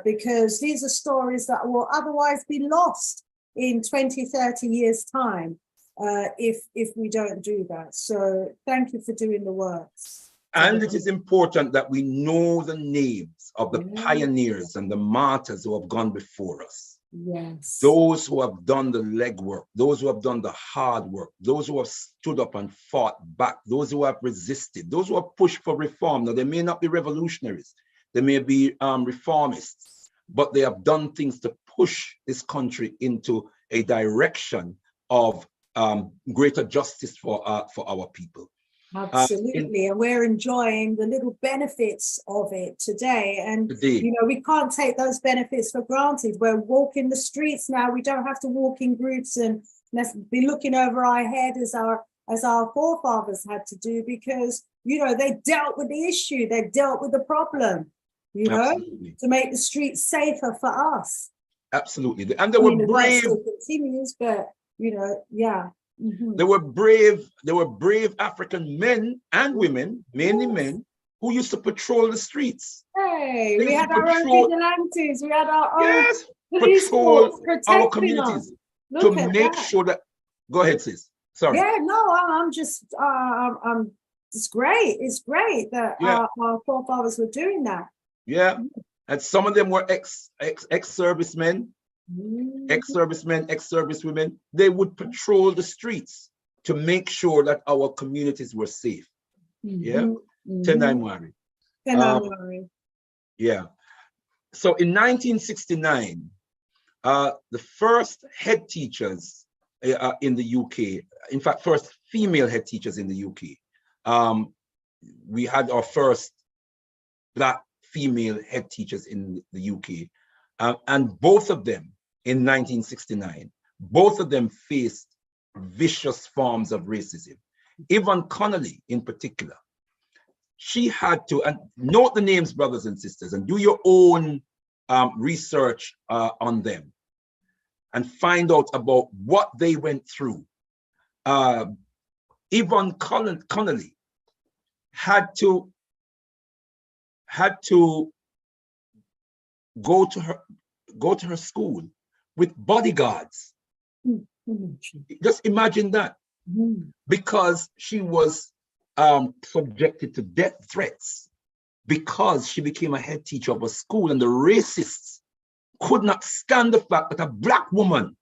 S1: because these are stories that will otherwise be lost in 20, 30 years' time if we don't do that. So thank you for doing the work.
S2: And it is important that we know the names of the pioneers and the martyrs who have gone before us.
S1: Yes.
S2: Those who have done the legwork, those who have done the hard work, those who have stood up and fought back, those who have resisted, those who have pushed for reform. Now, they may not be revolutionaries. they may be reformists, but they have done things to push this country into a direction of greater justice for our people.
S1: Absolutely, and we're enjoying the little benefits of it today. And you know, we can't take those benefits for granted. We're walking the streets now. We don't have to walk in groups and let's be looking over our head as our forefathers had to do, because you know they dealt with the issue, they dealt with the problem, you know, to make the streets safer for us.
S2: Absolutely, and they were brave.
S1: Still continues, but you know, yeah.
S2: They were brave African men and women, mainly men, who used to patrol the streets.
S1: Hey, we had our own vigilantes, we had our own police
S2: patrol our communities to make sure that. Go ahead, sis. Sorry.
S1: Yeah, no, I'm just, it's great. It's great that our forefathers were doing that.
S2: Yeah, and some of them were ex-servicemen. Ex-servicemen, ex-servicewomen, they would patrol the streets to make sure that our communities were safe. Yeah, Tenai. Yeah. So in 1969, the first head teachers in the UK, in fact, first female head teachers in the UK, we had our first Black female head teachers in the UK, and both of them, in 1969, both of them faced vicious forms of racism. Yvonne Connolly, in particular, she had to, and note the names, brothers and sisters, and do your own research on them, and find out about what they went through. Yvonne Connolly had to go to her school with bodyguards. Just imagine that. Because she was subjected to death threats because she became a head teacher of a school, and the racists could not stand the fact that a Black woman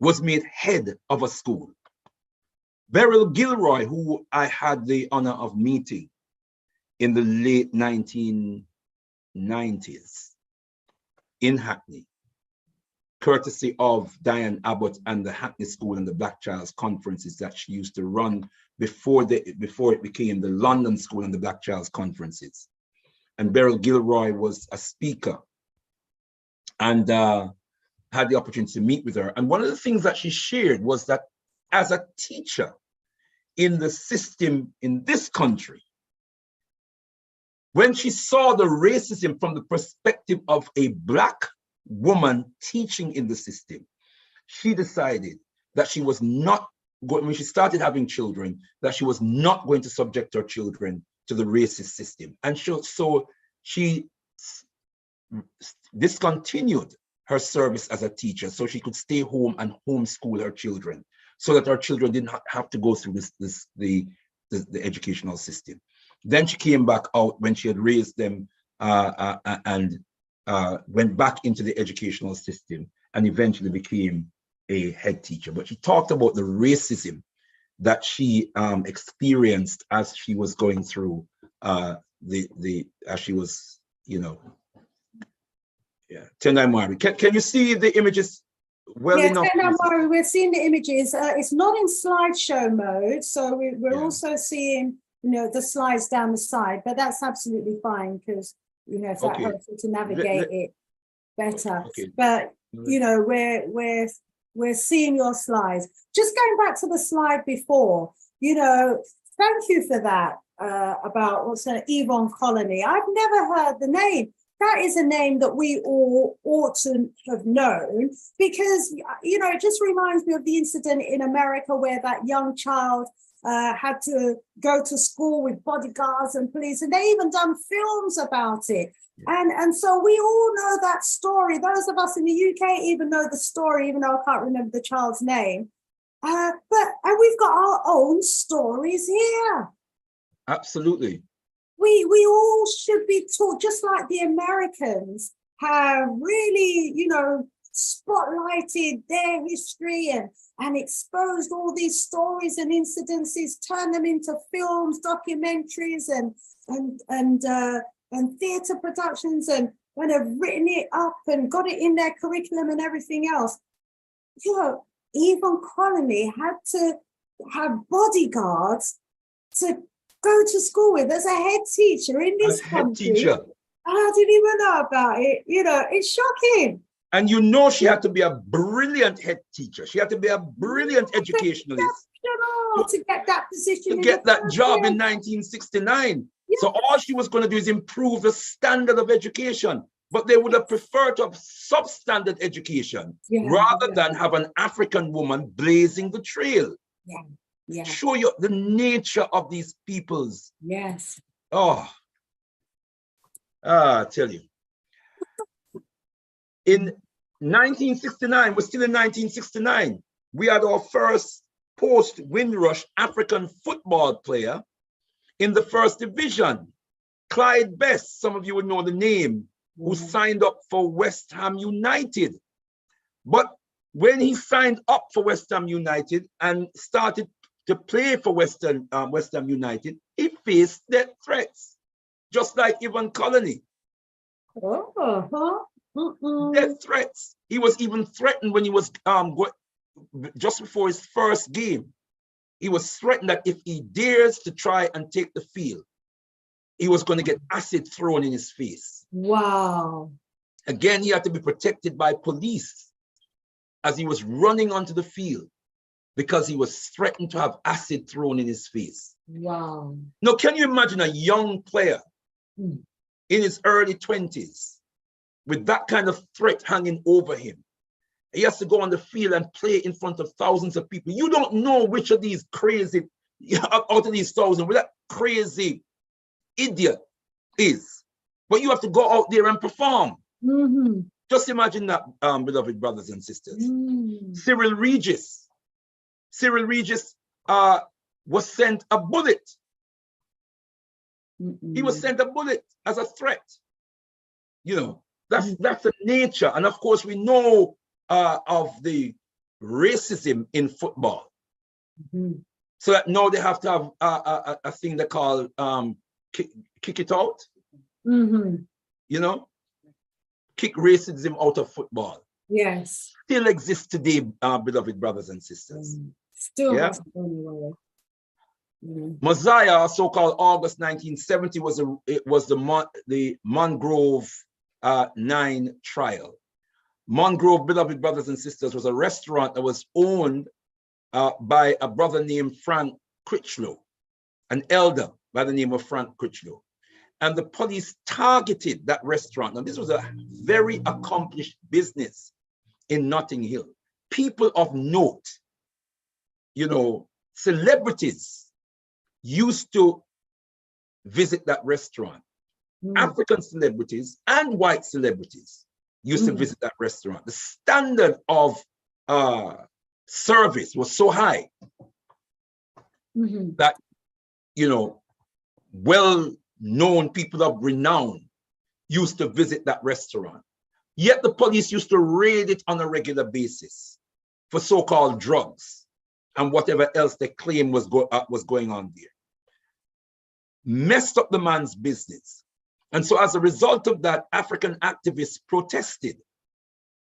S2: was made head of a school. Beryl Gilroy, who I had the honor of meeting in the late 1990s in Hackney, courtesy of Diane Abbott and the Hackney School and the Black Child's Conferences that she used to run before it became the London School and the Black Child's Conferences. And Beryl Gilroy was a speaker, and had the opportunity to meet with her. And one of the things that she shared was that as a teacher in the system in this country, when she saw the racism from the perspective of a Black woman teaching in the system, she decided that she was not going, when she started having children, that she was not going to subject her children to the racist system. And so she discontinued her service as a teacher so she could stay home and homeschool her children, so that her children didn't have to go through the educational system. Then she came back out when she had raised them and went back into the educational system and eventually became a head teacher. But she talked about the racism that she experienced as she was going through as she was, you know, yeah. Tenai Mari, can you see the images well enough?
S1: Tenai Mari, we're seeing the images. It's not in slideshow mode, so we're also seeing, you know, the slides down the side, but that's absolutely fine because, you know, if that helps you to navigate it better. But you know, we're seeing your slides. Just going back to the slide before, you know, thank you for that about what's an Yvonne Connolly. I've never heard the name. That is a name that we all ought to have known, because, you know, it just reminds me of the incident in America where that young child had to go to school with bodyguards and police, and they even done films about it. And so we all know that story. Those of us in the UK even know the story, even though I can't remember the child's name. And we've got our own stories here.
S2: Absolutely.
S1: We all should be taught, just like the Americans have really, you know, spotlighted their history and exposed all these stories and incidences, turned them into films, documentaries, and theatre productions, and have written it up and got it in their curriculum and everything else. You know, even Colony had to have bodyguards to go to school with as a head teacher in this country. I didn't even know about it. You know, it's shocking.
S2: And you know, she had to be a brilliant head teacher. She had to be a brilliant educationalist
S1: to get that position.
S2: To get that job in 1969. Yeah. So all she was going to do is improve the standard of education. But they would have preferred to have substandard education rather than have an African woman blazing the trail. Show you the nature of these peoples.
S1: Yes.
S2: Oh, I tell you. In 1969, we're still in 1969, we had our first post-Windrush African football player in the first division, Clyde Best, some of you would know the name, who signed up for West Ham United. But when he signed up for West Ham United and started to play for West Ham United, he faced death threats, just like Ivan Colony. Death threats. He was even threatened when he was just before his first game. He was threatened that if he dares to try and take the field, he was going to get acid thrown in his face.
S1: Wow.
S2: Again, he had to be protected by police as he was running onto the field because he was threatened to have acid thrown in his face.
S1: Wow.
S2: Now, can you imagine a young player in his early 20s with that kind of threat hanging over him? He has to go on the field and play in front of thousands of people. You don't know which of these crazy, out of these thousands, where that crazy idiot is. But you have to go out there and perform. Just imagine that, beloved brothers and sisters. Cyril Regis. Cyril Regis was sent a bullet. He was sent a bullet as a threat. You know, that's the nature. And of course, we know of the racism in football. So that now they have to have a thing they call kick it out. You know, kick racism out of football.
S1: Yes.
S2: Still exists today, beloved brothers and sisters.
S1: Still.
S2: Yeah. Mosiah, so-called August 1970, was the Mangrove 9 trial. Mangrove, beloved brothers and sisters, was a restaurant that was owned by a brother named Frank Critchlow, an elder by the name of Frank Critchlow. And the police targeted that restaurant. Now, this was a very accomplished business in Notting Hill. People of note, you know, celebrities used to visit that restaurant. African celebrities and white celebrities used to visit that restaurant. The standard of service was so high that, you know, well-known people of renown used to visit that restaurant. Yet the police used to raid it on a regular basis for so-called drugs and whatever else they claim was going on there. Messed up the man's business. And so as a result of that, African activists protested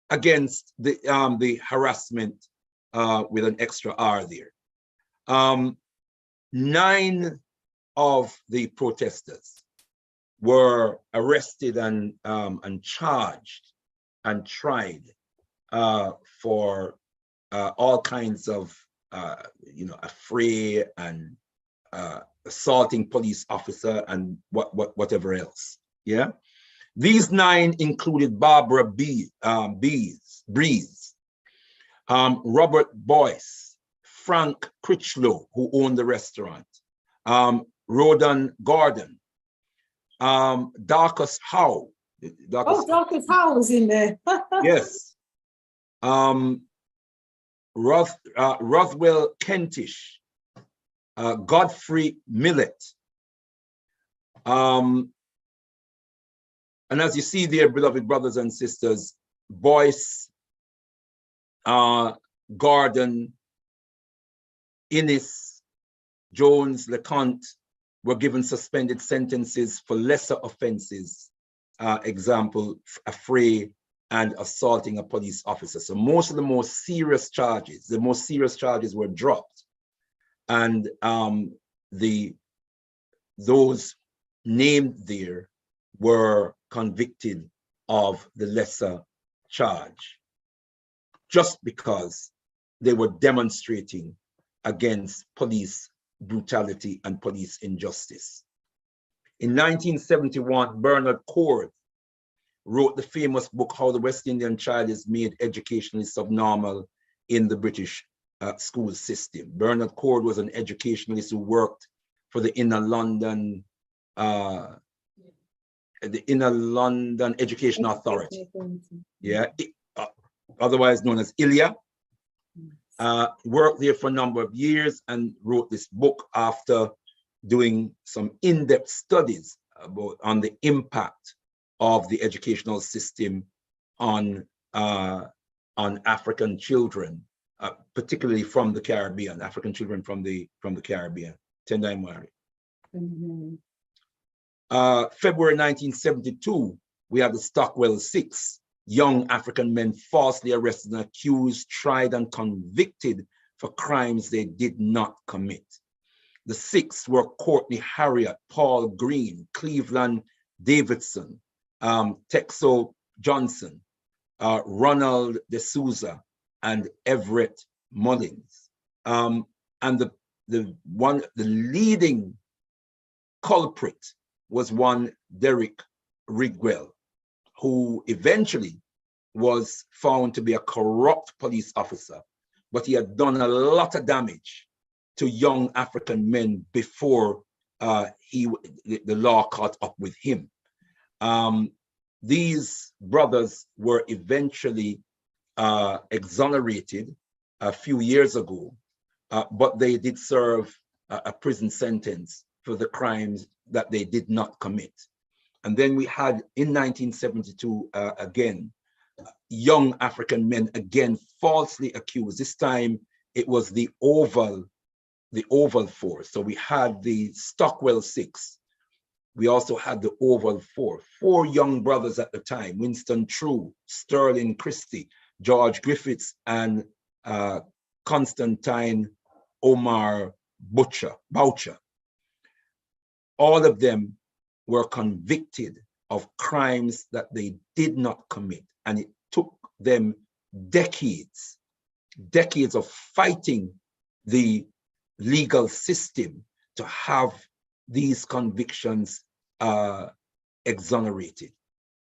S2: against the harassment with an extra R there. 9 of the protesters were arrested and charged and tried for all kinds of you know, affray and assaulting police officer and whatever else. Yeah, these 9 included Barbara Breeze, Robert Boyce, Frank Critchlow, who owned the restaurant, Rodan Gordon, Darcus Howe.
S1: Darcus Howe was in there.
S2: Yes. Rothwell Kentish, Godfrey Millett. And as you see there, beloved brothers and sisters, Boyce, Gordon, Innis, Jones, LeConte were given suspended sentences for lesser offenses, example, affray and assaulting a police officer. So most of the most serious charges, were dropped. And those named there were convicted of the lesser charge, just because they were demonstrating against police brutality and police injustice. In 1971, Bernard Cord wrote the famous book, How the West Indian Child is Made Educationally Subnormal in the British School System. Bernard Cord was an educationalist who worked for the Inner London Education Authority. Yeah, otherwise known as ILIA. Worked there for a number of years and wrote this book after doing some in-depth studies on the impact of the educational system on African children, particularly from the Caribbean, African children from the Caribbean. February 1972, we have the Stockwell Six, young African men falsely arrested and accused, tried and convicted for crimes they did not commit. The six were Courtney Harriott, Paul Green, Cleveland Davidson, Texo Johnson, Ronald De Souza, and Everett Mullins. And the leading culprit was one Derek Rigwell, who eventually was found to be a corrupt police officer, but he had done a lot of damage to young African men before the law caught up with him. These brothers were eventually exonerated a few years ago, but they did serve a prison sentence for the crimes that they did not commit. And then we had in 1972, again, young African men again falsely accused. This time it was the Oval Four. So we had the Stockwell Six. We also had the Oval Four. Four young brothers at the time: Winston True, Sterling Christie, George Griffiths, and Constantine Omar Boucher. All of them were convicted of crimes that they did not commit. And it took them decades of fighting the legal system to have these convictions exonerated.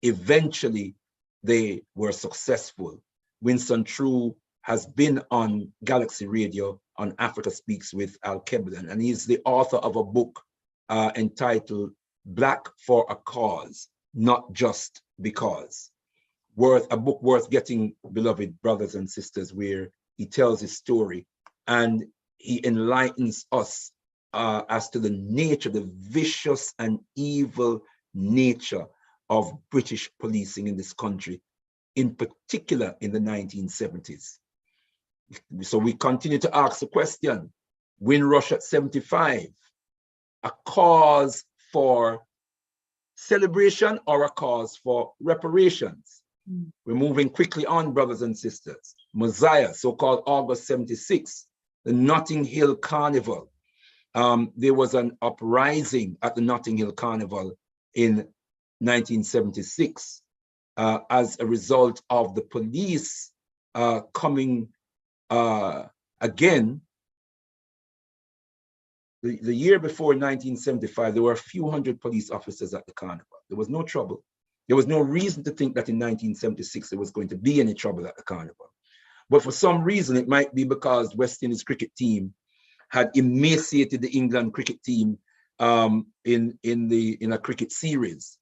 S2: Eventually, they were successful. Winston True has been on Galaxy Radio on Africa Speaks with Al Keblan, and he's the author of a book entitled Black for a Cause, Not Just Because. A book worth getting, beloved brothers and sisters, where he tells his story and he enlightens us as to the nature, the vicious and evil nature of British policing in this country, in particular in the 1970s. So we continue to ask the question, Windrush at 75, a cause for celebration or a cause for reparations? We're moving quickly on, brothers and sisters. Mosiah, so-called August 76, the Notting Hill Carnival. There was an uprising at the Notting Hill Carnival in 1976 as a result of the police coming again. The year before 1975, there were a few hundred police officers at the carnival. There was no trouble. There was no reason to think that in 1976 there was going to be any trouble at the carnival. But for some reason, it might be because West Indies cricket team had emaciated the England cricket team in a cricket series,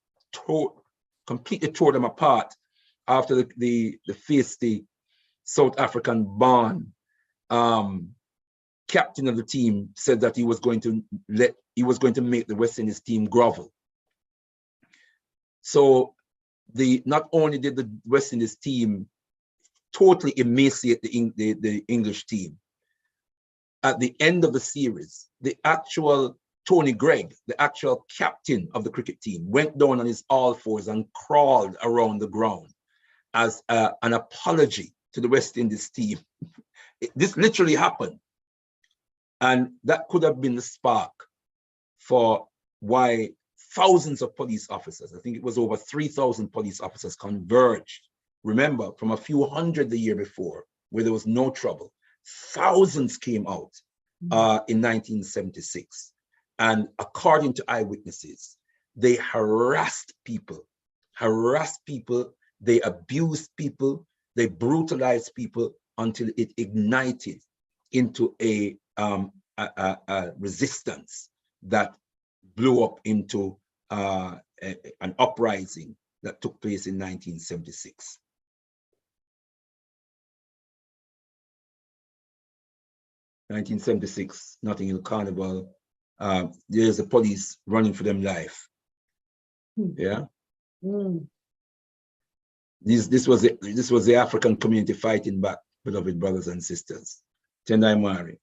S2: completely tore them apart after the feisty South African born captain of the team said that he was going to make the West Indies team grovel. So not only did the West Indies team totally emaciate the English team, at the end of the series, the actual Tony Gregg, the actual captain of the cricket team, went down on his all fours and crawled around the ground as an apology to the West Indies team. This literally happened. And that could have been the spark for why thousands of police officers, I think it was over 3,000 police officers, converged. Remember, from a few hundred the year before, where there was no trouble, thousands came out in 1976. And according to eyewitnesses, they harassed people, they abused people, they brutalized people until it ignited into a resistance that blew up into an uprising that took place in 1976. Notting Hill Carnival. There's the police running for them life. Yeah. This was the African community fighting back, beloved brothers and sisters. Tendai Mwari.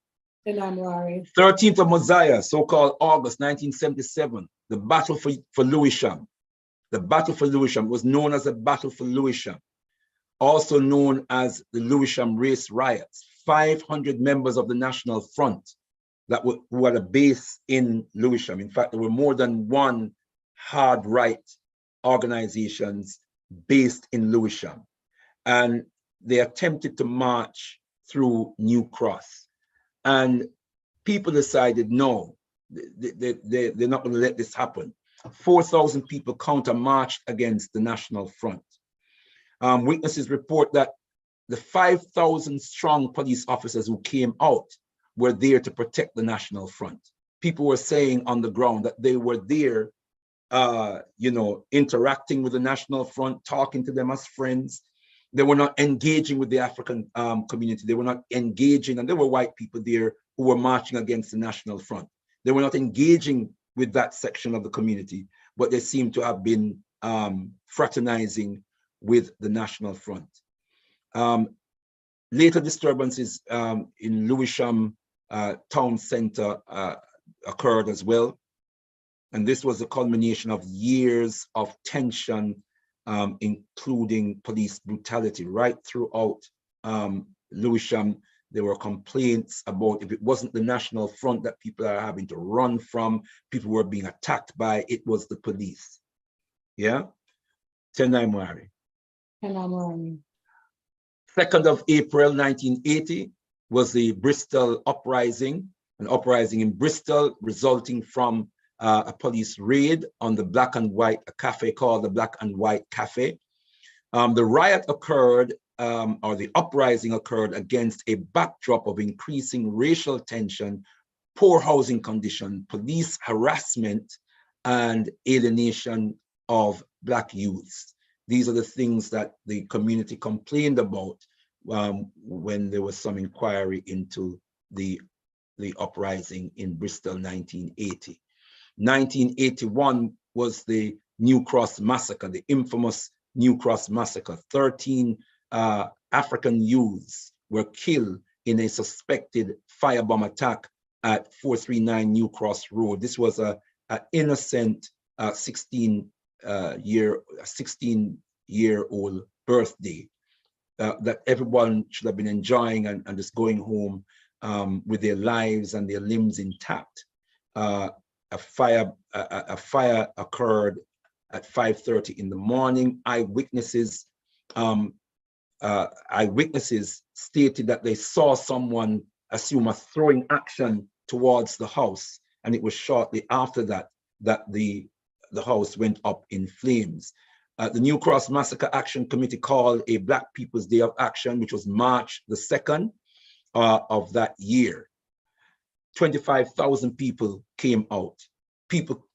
S2: 13th of Mosiah, so-called August 1977, the battle for Lewisham. The battle for Lewisham was known as the Battle for Lewisham, also known as the Lewisham Race Riots. 500 members of the National Front who had a base in Lewisham. In fact, there were more than one hard right organizations based in Lewisham. And they attempted to march through New Cross. And people decided, no, they're not going to let this happen. 4,000 people counter-marched against the National Front. Witnesses report that the 5,000 strong police officers who came out were there to protect the National Front. People were saying on the ground that they were there, interacting with the National Front, talking to them as friends. They were not engaging with the African community. They were not engaging, and there were white people there who were marching against the National Front. They were not engaging with that section of the community, but they seem to have been fraternizing with the National Front. Later disturbances in Lewisham town center occurred as well. And this was the culmination of years of tension, including police brutality right throughout Lewisham. There were complaints about if it wasn't the National Front that people are having to run from, people were being attacked by, it was the police. Yeah? Tendai Mwari. 2nd of April 1980 was the Bristol uprising, an uprising in Bristol resulting from a police raid on the black and white, a cafe called the Black and White Cafe. The riot occurred, or the uprising occurred against a backdrop of increasing racial tension, poor housing condition, police harassment, and alienation of Black youths. These are the things that the community complained about when there was some inquiry into the uprising in Bristol 1980. 1981 was the New Cross Massacre, the infamous New Cross Massacre. 13 African youths were killed in a suspected firebomb attack at 439 New Cross Road. This was an innocent 16-year-old birthday that everyone should have been enjoying and just going home with their lives and their limbs intact. A fire occurred at 5:30 in the morning. Eyewitnesses stated that they saw someone assume a throwing action towards the house, and it was shortly after that the house went up in flames. The New Cross Massacre Action Committee called a Black People's Day of Action, which was March the 2nd of that year. 25,000 people came out. People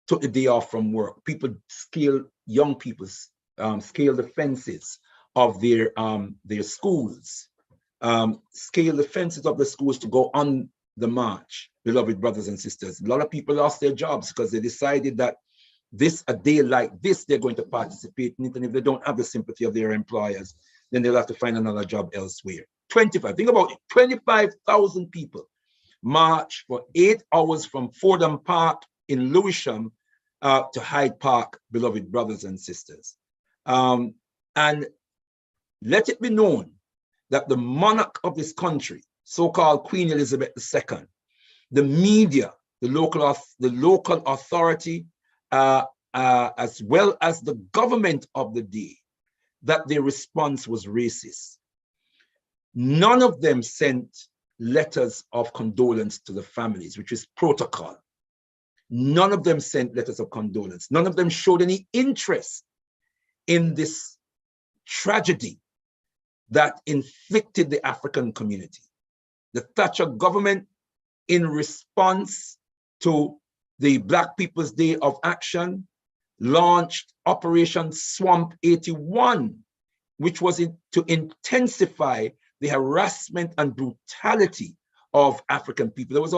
S2: took the day off from work. People young people scaled the fences of their schools, scaled the fences of the schools to go on the march, beloved brothers and sisters. A lot of people lost their jobs because they decided that a day like this, they're going to participate in it, and if they don't have the sympathy of their employers, then they'll have to find another job elsewhere. 25, think about it, 25,000 people march for 8 hours from Fordham Park in Lewisham to Hyde Park, beloved brothers and sisters. And let it be known that the monarch of this country, so-called Queen Elizabeth II, the media, the local authority, as well as the government of the day, that their response was racist. None of them sent letters of condolence to the families, which is protocol. None of them sent letters of condolence. None of them showed any interest in this tragedy that inflicted the African community. The Thatcher government, in response to the Black People's Day of Action, launched Operation Swamp 81, which was to intensify the harassment and brutality of African people. There was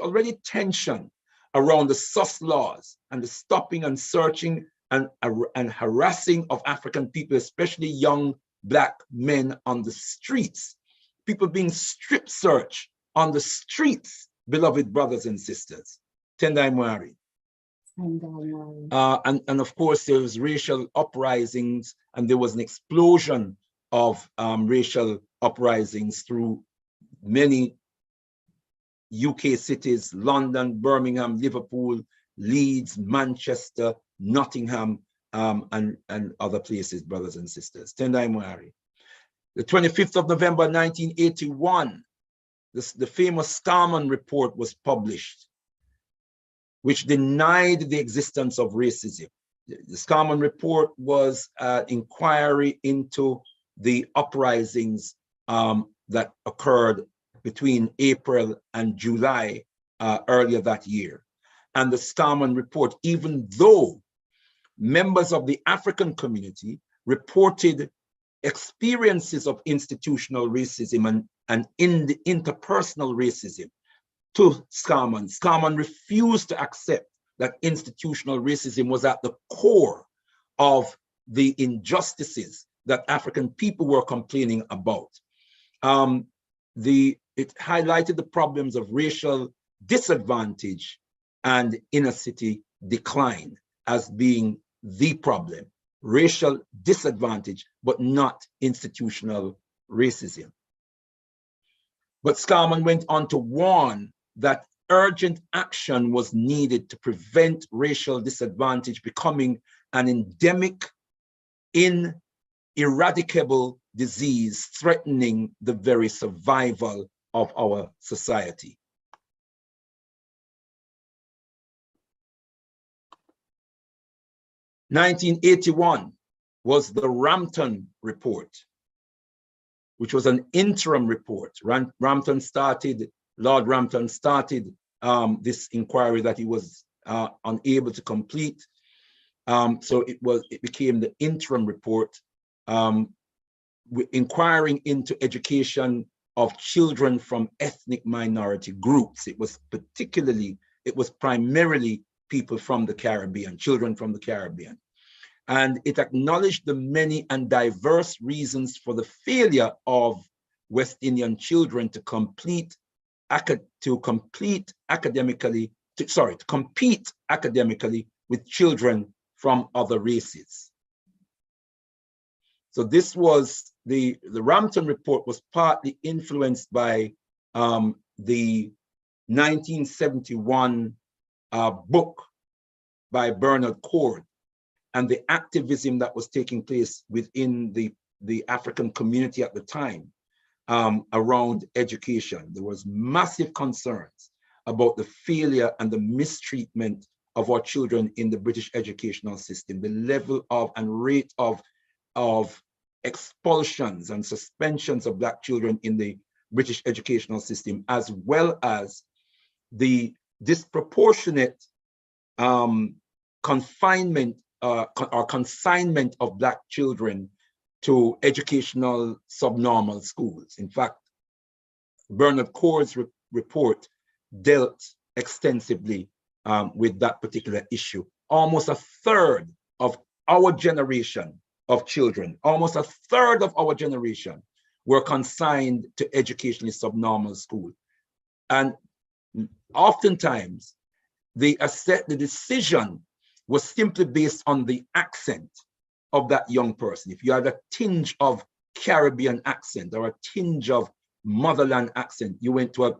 S2: already tension around the SUS laws and the stopping and searching and harassing of African people, especially young Black men on the streets. People being strip searched on the streets, beloved brothers and sisters. Tendai Mwari. And of course, there was racial uprisings, and there was an explosion of racial uprisings through many UK cities: London, Birmingham, Liverpool, Leeds, Manchester, Nottingham, and other places, brothers and sisters. Tendai Mwari. The 25th of November, 1981, the famous Starman report was published, which denied the existence of racism. The Starman report was an inquiry into the uprisings that occurred between April and July earlier that year. And the Starman report, even though members of the African community reported experiences of institutional racism and in the interpersonal racism to Starman, Starman refused to accept that institutional racism was at the core of the injustices that African people were complaining about. It highlighted the problems of racial disadvantage and inner city decline as being the problem. Racial disadvantage, but not institutional racism. But Starman went on to warn that urgent action was needed to prevent racial disadvantage becoming an endemic, ineradicable disease threatening the very survival of our society. (1981) was the Rampton Report, which was an interim report. Lord Rampton started this inquiry that he was unable to complete. So it became the interim report, inquiring into education of children from ethnic minority groups. It was primarily people from the Caribbean, children from the Caribbean. And it acknowledged the many and diverse reasons for the failure of West Indian children to compete academically with children from other races. So this was the Rampton Report was partly influenced by the 1971 book by Bernard Cord and the activism that was taking place within the African community at the time around education. There was massive concerns about the failure and the mistreatment of our children in the British educational system, the level of and rate of expulsions and suspensions of Black children in the British educational system, as well as the disproportionate confinement or consignment of Black children to educational subnormal schools. In fact, Bernard Cord's report dealt extensively with that particular issue. Almost a third of our generation of children, almost a third of our generation were consigned to educationally subnormal school. And oftentimes, the decision was simply based on the accent of that young person. If you had a tinge of Caribbean accent or a tinge of motherland accent, you went to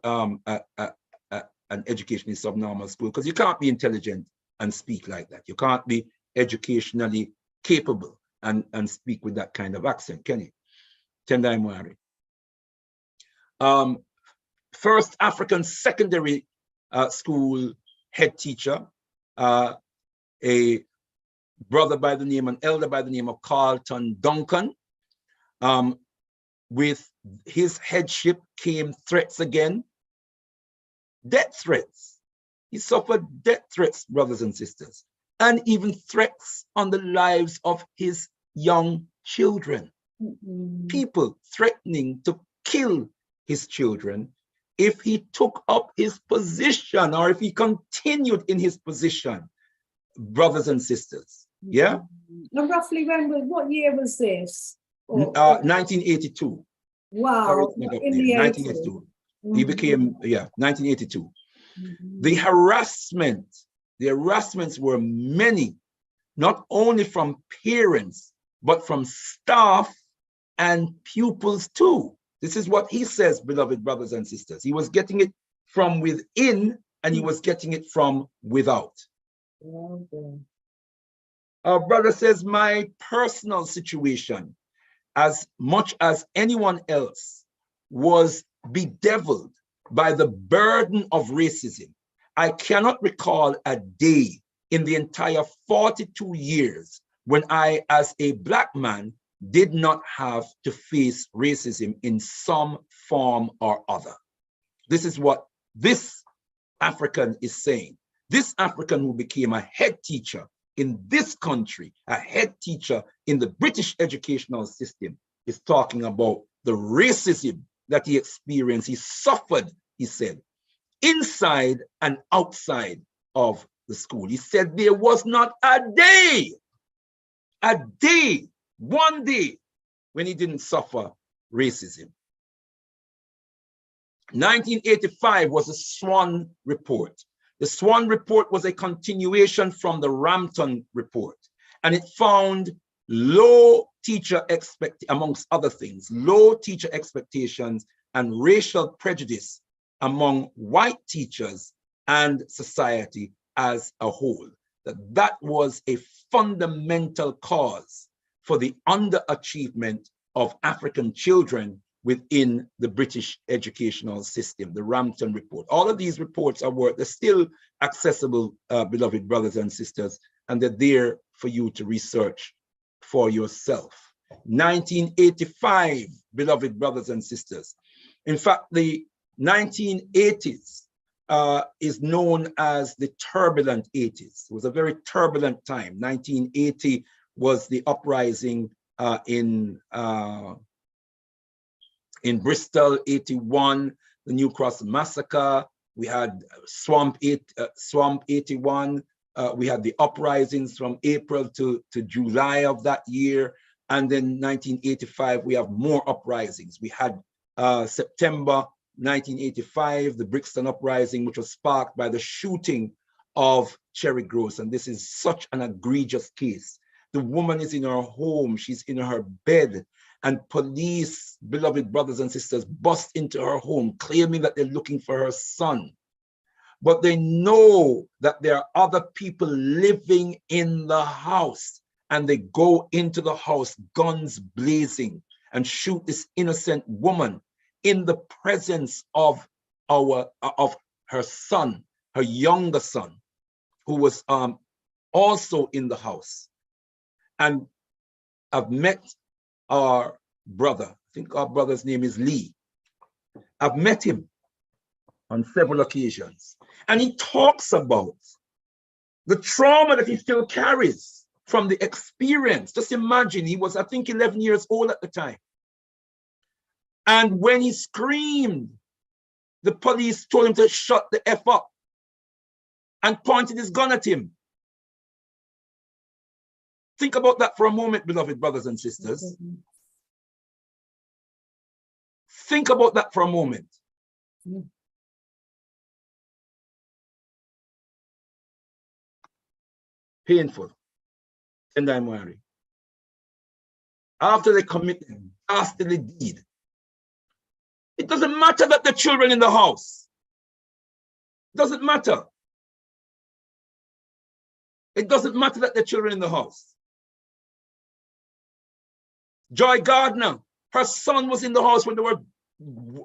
S2: an educationally subnormal school, because you can't be intelligent and speak like that. You can't be educationally capable and speak with that kind of accent, can you? Tendai Mwari. First African secondary school head teacher, a brother by the name, an elder by the name of Carlton Duncan. With his headship came threats again, death threats. He suffered death threats, brothers and sisters, and even threats on the lives of his young children. People threatening to kill his children if he took up his position or if he continued in his position, brothers and sisters. Yeah.
S1: And roughly what year was this?
S2: 1982.
S1: Wow. In the
S2: 1982. He became, 1982. The harassments were many, not only from parents, but from staff and pupils too. This is what he says, beloved brothers and sisters. He was getting it from within and he was getting it from without.
S1: Okay.
S2: Our brother says, my personal situation, as much as anyone else, was bedeviled by the burden of racism. I cannot recall a day in the entire 42 years when I, as a Black man, did not have to face racism in some form or other. This is what this African is saying. This African who became a head teacher in this country, a head teacher in the British educational system, is talking about the racism that he experienced, he suffered, he said, inside and outside of the school. He said there was not a day, one day, when he didn't suffer racism. 1985 was the Swan Report. The Swan Report was a continuation from the Rampton Report, and it found low teacher amongst other things, low teacher expectations and racial prejudice among white teachers and society as a whole. That was a fundamental cause for the underachievement of African children within the British educational system, the Rampton Report. All of these reports they're still accessible, beloved brothers and sisters, and they're there for you to research for yourself. 1985, beloved brothers and sisters. In fact, the 1980s is known as the turbulent 80s. It was a very turbulent time. 1980 was the uprising in Bristol, 81, the New Cross Massacre. We had Swamp 81. We had the uprisings from April to July of that year. And then 1985, we have more uprisings. We had September 1985, the Brixton uprising, which was sparked by the shooting of Cherry Gross. And this is such an egregious case. The woman is in her home, she's in her bed, and police, beloved brothers and sisters, bust into her home, claiming that they're looking for her son. But they know that there are other people living in the house, and they go into the house, guns blazing, and shoot this innocent woman in the presence of her son, her younger son, who was also in the house. And I've met our brother, I think our brother's name is Lee. I've met him on several occasions, and he talks about the trauma that he still carries from the experience. Just imagine, he was, I think, 11 years old at the time. And when he screamed, the police told him to shut the F up and pointed his gun at him. Think about that for a moment, beloved brothers and sisters. Think about that for a moment.
S1: Mm.
S2: Painful. And I'm worried. After they commit a dastardly deed, it doesn't matter that the children in the house. It doesn't matter. It doesn't matter that the children in the house. Joy Gardner, her son was in the house when they were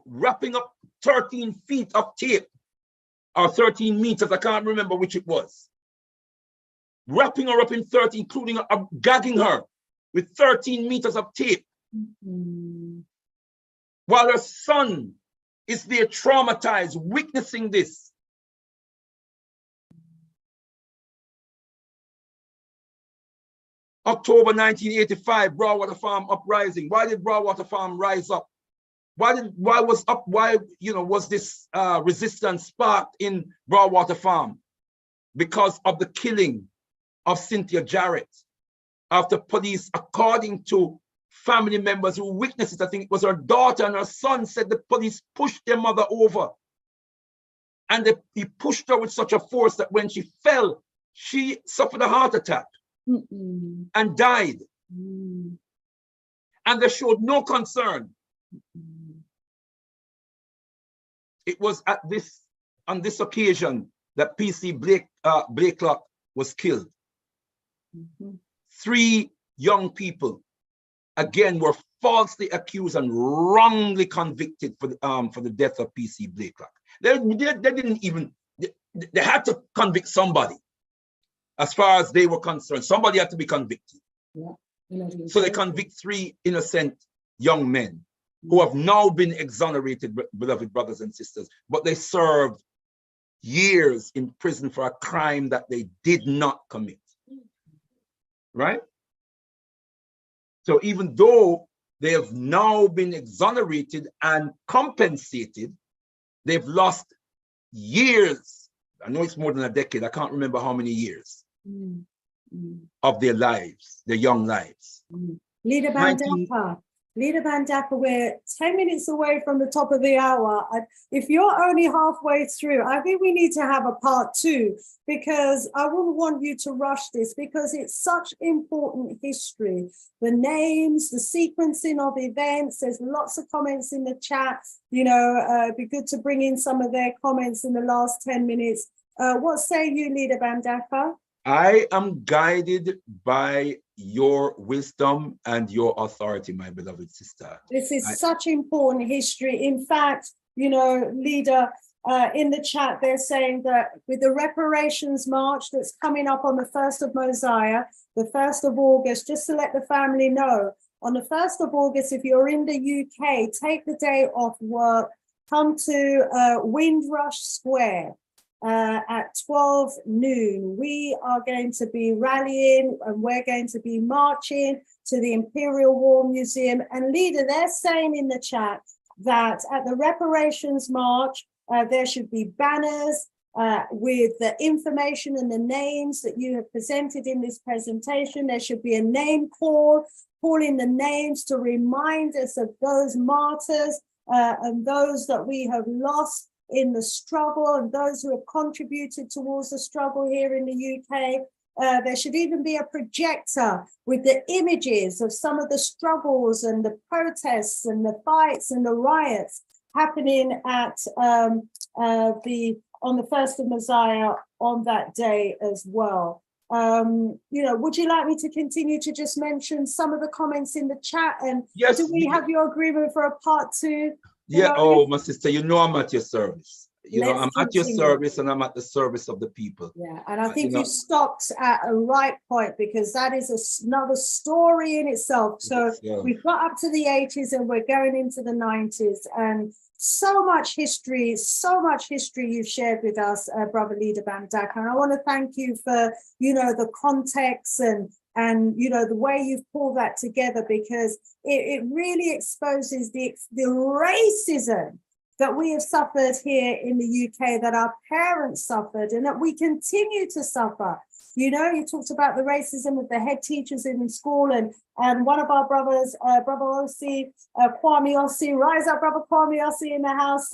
S2: wrapping up 13 feet of tape, or 13 meters, I can't remember which it was. Wrapping her up in 30, including gagging her with 13 meters of tape.
S1: Mm-hmm.
S2: While her son is there traumatized, witnessing this. October 1985, Broadwater Farm uprising. Why did Broadwater Farm rise up? Why was this resistance sparked in Broadwater Farm? Because of the killing of Cynthia Jarrett. After police, according to family members who witnessed it, I think it was her daughter and her son, said the police pushed their mother over. And he pushed her with such a force that when she fell, she suffered a heart attack. Mm-mm. And died. Mm. And they showed no concern. Mm-mm. It was on this occasion that PC Blakelock was killed. Mm-hmm. 3 young people, again, were falsely accused and wrongly convicted for the death of PC Blakelock. They didn't even, they had to convict somebody. As far as they were concerned, somebody had to be convicted. Yeah. So they convict 3 innocent young men who have now been exonerated, beloved brothers and sisters, but they served years in prison for a crime that they did not commit. Right? So even though they have now been exonerated and compensated, they've lost years. I know it's more than a decade. I can't remember how many years. Of their lives, their young lives.
S1: Ldr Mbandaka, we're 10 minutes away from the top of the hour. If you're only halfway through, I think we need to have a part 2, because I wouldn't want you to rush this, because it's such important history. The names, the sequencing of events, there's lots of comments in the chat. It'd be good to bring in some of their comments in the last 10 minutes. What say you, Ldr Mbandaka?
S2: I am guided by your wisdom and your authority, my beloved sister.
S1: This is such important history. In fact, Leader, in the chat, they're saying that with the Reparations March that's coming up on the 1st of Mosiah, the 1st of August, just to let the family know, on the 1st of August, if you're in the UK, take the day off work, come to Windrush Square. At 12 noon, we are going to be rallying and we're going to be marching to the Imperial War Museum. And Leader, they're saying in the chat that at the Reparations March, there should be banners with the information and the names that you have presented in this presentation. There should be a name call, calling the names to remind us of those martyrs and those that we have lost in the struggle and those who have contributed towards the struggle here in the UK. There should even be a projector with the images of some of the struggles and the protests and the fights and the riots happening at on the 1st of Mosiah on that day as well. Would you like me to continue to just mention some of the comments in the chat? And yes, do we have your agreement for a part 2?
S2: Yeah, oh, my sister, I'm at your service. I'm at your service and I'm at the service of the people.
S1: Yeah, and I think you stopped at a right point, because that is another story in itself. So we've got up to the 80s and we're going into the 90s, and so much history you've shared with us, Brother Ldr Mbandaka. And I want to thank you for, the context and the way you've pulled that together, because it really exposes the racism that we have suffered here in the UK, that our parents suffered, and that we continue to suffer. You know, you talked about the racism of the head teachers in the school, and one of our brothers, Brother Ossi, Kwame Ossi, rise up, Brother Kwame Ossi in the house,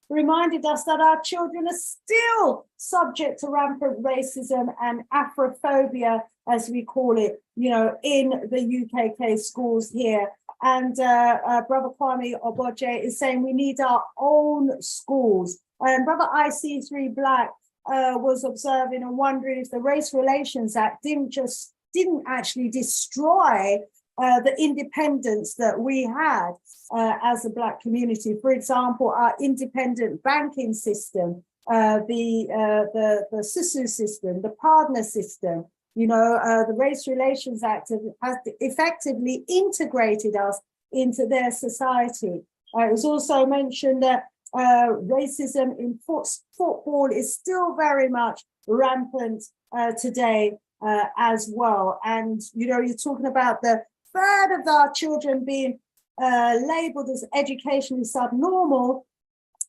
S1: reminded us that our children are still subject to rampant racism and Afrophobia, as we call it, you know, in the UKK schools here. And Brother Kwame Oboje is saying we need our own schools. And Brother IC3 Black was observing and wondering if the Race Relations Act didn't actually destroy the independence that we had as a Black community. For example, our independent banking system, the SISU system, the partner system. You know, the Race Relations Act has effectively integrated us into their society. It was also mentioned that racism in football is still very much rampant today as well. And, you know, you're talking about the third of our children being labeled as educationally subnormal.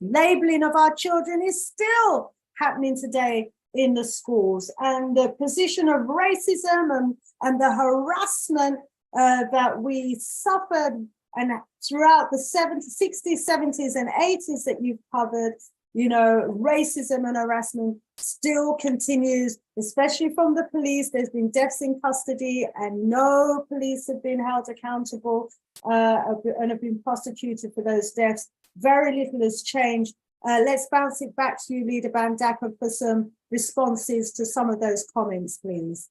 S1: Labeling of our children is still happening today in the schools, and the position of racism and the harassment that we suffered and throughout the 60s, 70s and 80s that you've covered, you know, racism and harassment still continues, especially from the police. There's been deaths in custody and no police have been held accountable and have been prosecuted for those deaths. Very little has changed. Let's bounce it back to you, Ldr Mbandaka, for some responses to some of those comments, please.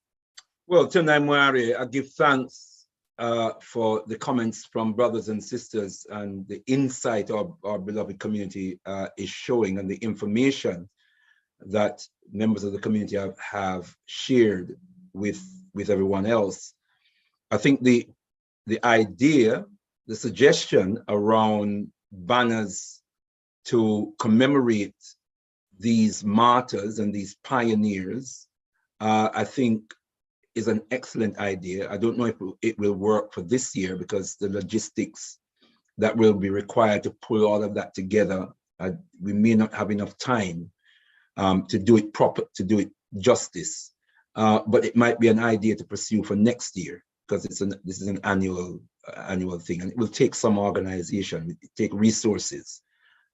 S2: Well, Tendai Mwari, I give thanks for the comments from brothers and sisters and the insight our beloved community is showing, and the information that members of the community have shared with everyone else. I think the idea, the suggestion around banners to commemorate these martyrs and these pioneers, I think is an excellent idea. I don't know if it will work for this year because the logistics that will be required to pull all of that together, we may not have enough time to do it proper, to do it justice. But it might be an idea to pursue for next year, because this is an annual thing, and it will take some organization, it take resources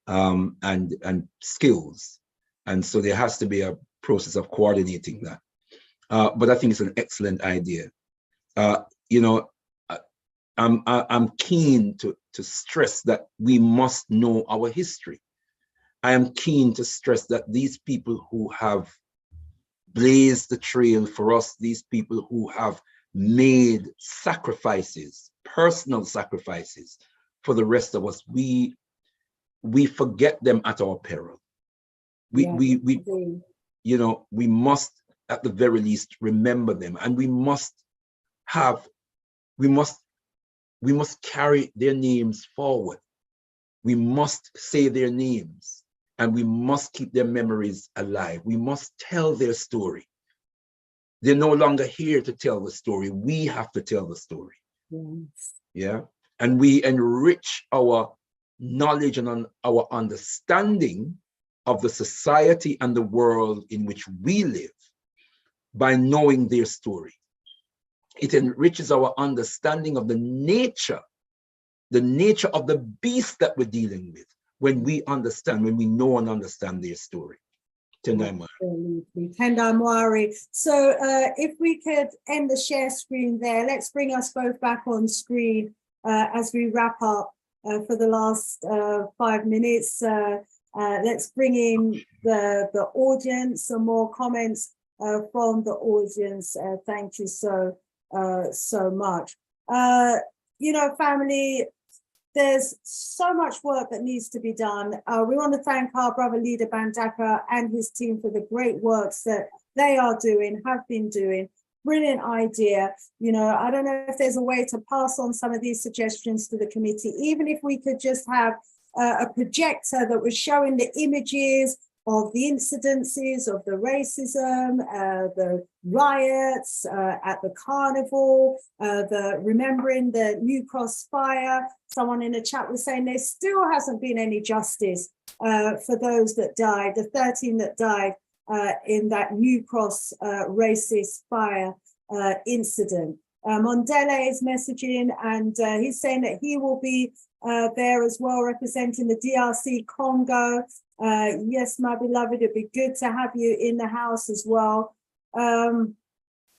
S2: and skills, and so there has to be a process of coordinating that. But I think it's an excellent idea. You know, I'm keen to stress that we must know our history. I am keen to stress that these people who have blazed the trail for us, these people who have made sacrifices, personal sacrifices for the rest of us, we forget them at our peril. We you know, we must at the very least remember them, and we must carry their names forward. We must say their names, and we must keep their memories alive. We must tell their story. They're no longer here to tell the story. We have to tell the story.
S1: Yes.
S2: Yeah. And we enrich our knowledge and our understanding of the society and the world in which we live by knowing their story. It enriches our understanding of the nature of the beast that we're dealing with when we know and understand their story. Tendai
S1: Mwari. So if we could end the share screen there, let's bring us both back on screen as we wrap up for the last 5 minutes. Let's bring in the audience, some more comments from the audience. Thank you so much. You know, family, there's so much work that needs to be done. We want to thank our brother Ldr Mbandaka and his team for the great works that they are doing, have been doing. Brilliant idea. You know, I don't know if there's a way to pass on some of these suggestions to the committee, even if we could just have a projector that was showing the images of the incidences of the racism, the riots at the carnival, remembering the New Cross fire. Someone in the chat was saying there still hasn't been any justice for those that died, the 13 that died in that New Cross racist fire incident. Mondele is messaging, and he's saying that he will be there as well, representing the DRC Congo. Yes, my beloved, it'd be good to have you in the house as well. You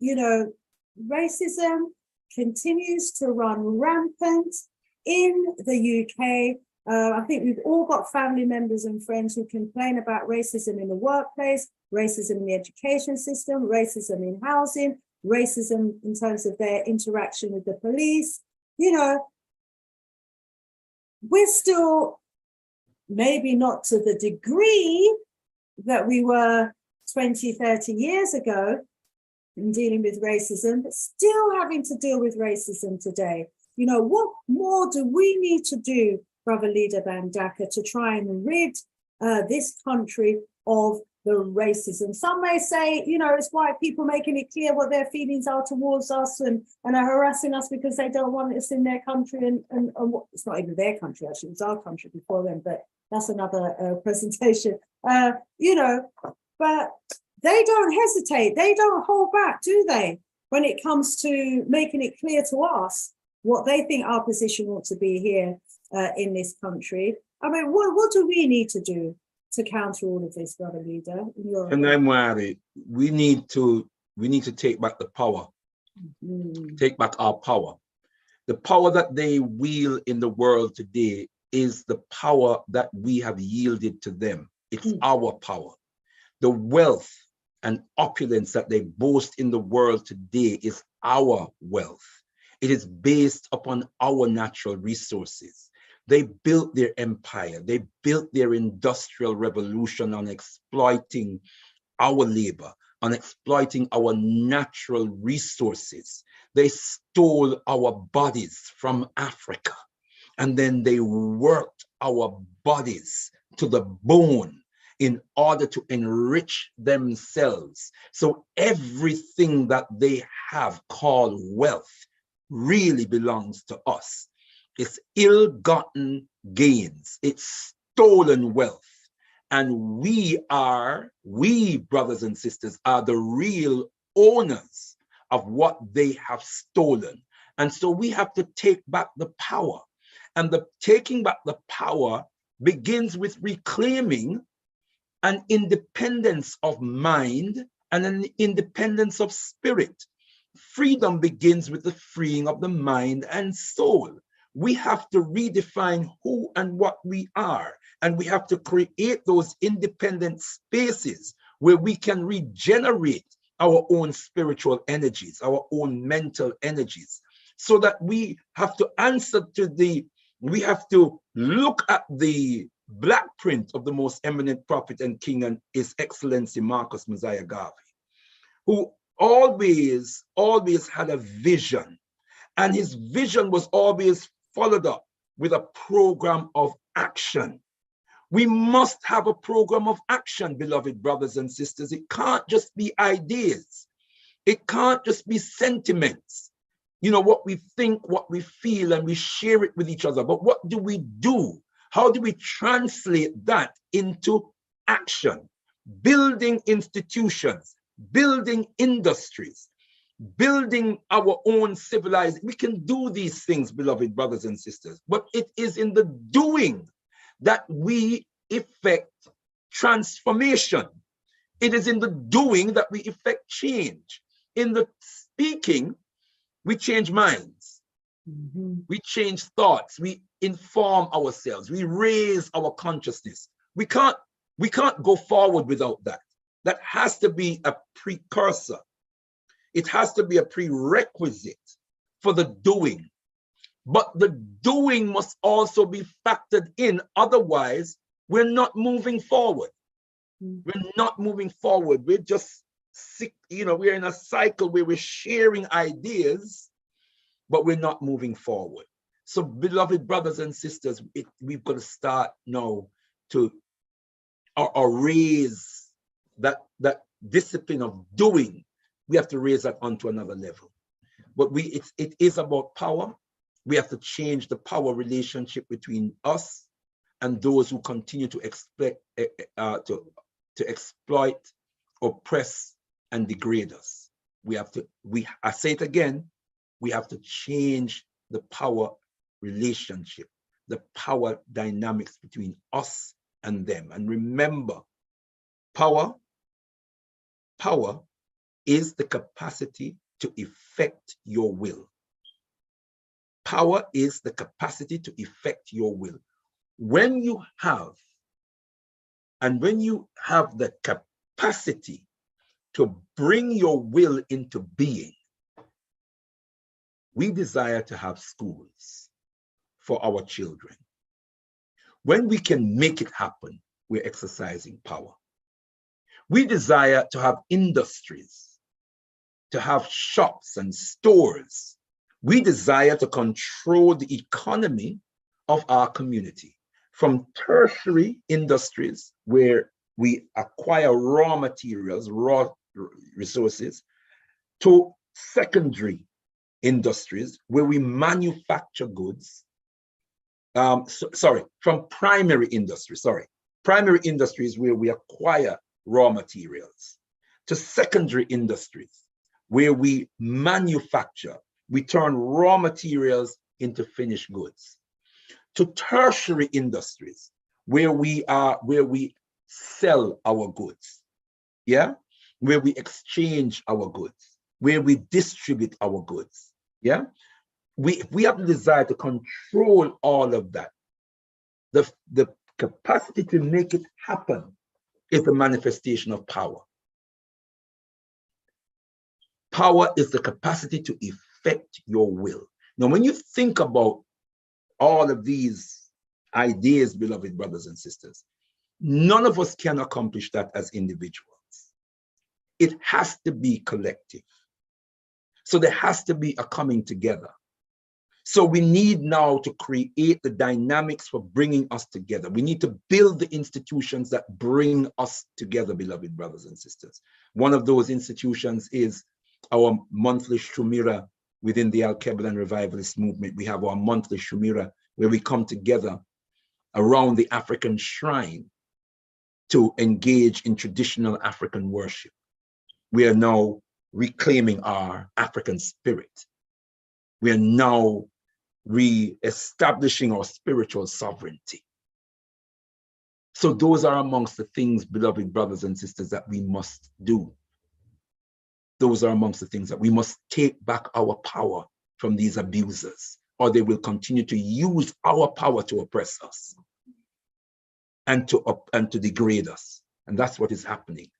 S1: know, racism continues to run rampant in the UK. I think we've all got family members and friends who complain about racism in the workplace, racism in the education system, racism in housing, racism in terms of their interaction with the police. You know, we're still maybe not to the degree that we were 20, 30 years ago in dealing with racism, but still having to deal with racism today. You know, what more do we need to do, Brother Ldr Mbandaka, to try and rid this country of the racism? Some may say, you know, it's white people making it clear what their feelings are towards us and are harassing us because they don't want us in their country. And it's not even their country, actually, it was our country before them, but that's another presentation. You know, but they don't hesitate. They don't hold back, do they? When it comes to making it clear to us what they think our position ought to be here in this country. I mean, what do we need to do to counter all of this, Brother Leader?
S2: And I'm worried. We need to take back the power. Take back our power. The power that they wield in the world today is the power that we have yielded to them. It's our power. The wealth and opulence that they boast in the world today is our wealth. It is based upon our natural resources. They built their empire. They built their industrial revolution on exploiting our labor, on exploiting our natural resources. They stole our bodies from Africa, and then they worked our bodies to the bone in order to enrich themselves. So everything that they have called wealth really belongs to us. It's ill-gotten gains. It's stolen wealth. And we, brothers and sisters, are the real owners of what they have stolen. And so we have to take back the power. And the taking back the power begins with reclaiming an independence of mind and an independence of spirit. Freedom begins with the freeing of the mind and soul. We have to redefine who and what we are, and we have to create those independent spaces where we can regenerate our own spiritual energies, our own mental energies, so that we have to we have to look at the black print of the most eminent prophet and king and His Excellency Marcus Mosiah Garvey, who always had a vision, and his vision was always followed up with a program of action. We must have a program of action, beloved brothers and sisters. It can't just be ideas. It can't just be sentiments. You know, what we think, what we feel, and we share it with each other. But what do we do? How do we translate that into action? Building institutions, building industries, building our own civilized. We can do these things, beloved brothers and sisters, but it is in the doing that we effect transformation. It is in the doing that we effect change. In the speaking, we change minds. We change thoughts. We inform ourselves. We raise our consciousness. We can't go forward without that. That has to be a precursor. It has to be a prerequisite for the doing. But the doing must also be factored in. Otherwise, we're not moving forward. We're not moving forward. We're just, we're in a cycle where we're sharing ideas, but we're not moving forward. So, beloved brothers and sisters, we've got to start now to raise that discipline of doing. We have to raise that onto another level. But it is about power. We have to change the power relationship between us and those who continue to exploit, oppress, and degrade us. I say it again, we have to change the power relationship, the power dynamics between us and them. And remember, power is the capacity to effect your will. Power is the capacity to effect your will. When you have the capacity to bring your will into being, we desire to have schools for our children. When we can make it happen, we're exercising power. We desire to have industries, to have shops and stores. We desire to control the economy of our community, from tertiary industries where we acquire raw materials, raw resources, to secondary industries where we manufacture goods. From primary industries, primary industries where we acquire raw materials, to secondary industries where we manufacture, we turn raw materials into finished goods, to tertiary industries where we sell our goods, where we exchange our goods, where we distribute our goods. We have the desire to control all of that. The capacity to make it happen is the manifestation of power. Power is the capacity to effect your will. Now, when you think about all of these ideas, beloved brothers and sisters, none of us can accomplish that as individuals. It has to be collective. So there has to be a coming together. So we need now to create the dynamics for bringing us together. We need to build the institutions that bring us together, beloved brothers and sisters. One of those institutions is our monthly Shumira within the Al-Keblan Revivalist movement. We have our monthly Shumira where we come together around the African shrine to engage in traditional African worship. We are now reclaiming our African spirit. We are now re-establishing our spiritual sovereignty. So those are amongst the things, beloved brothers and sisters, that we must do. Those are amongst the things that we must take back our power from these abusers, or they will continue to use our power to oppress us and to degrade us. And that's what is happening.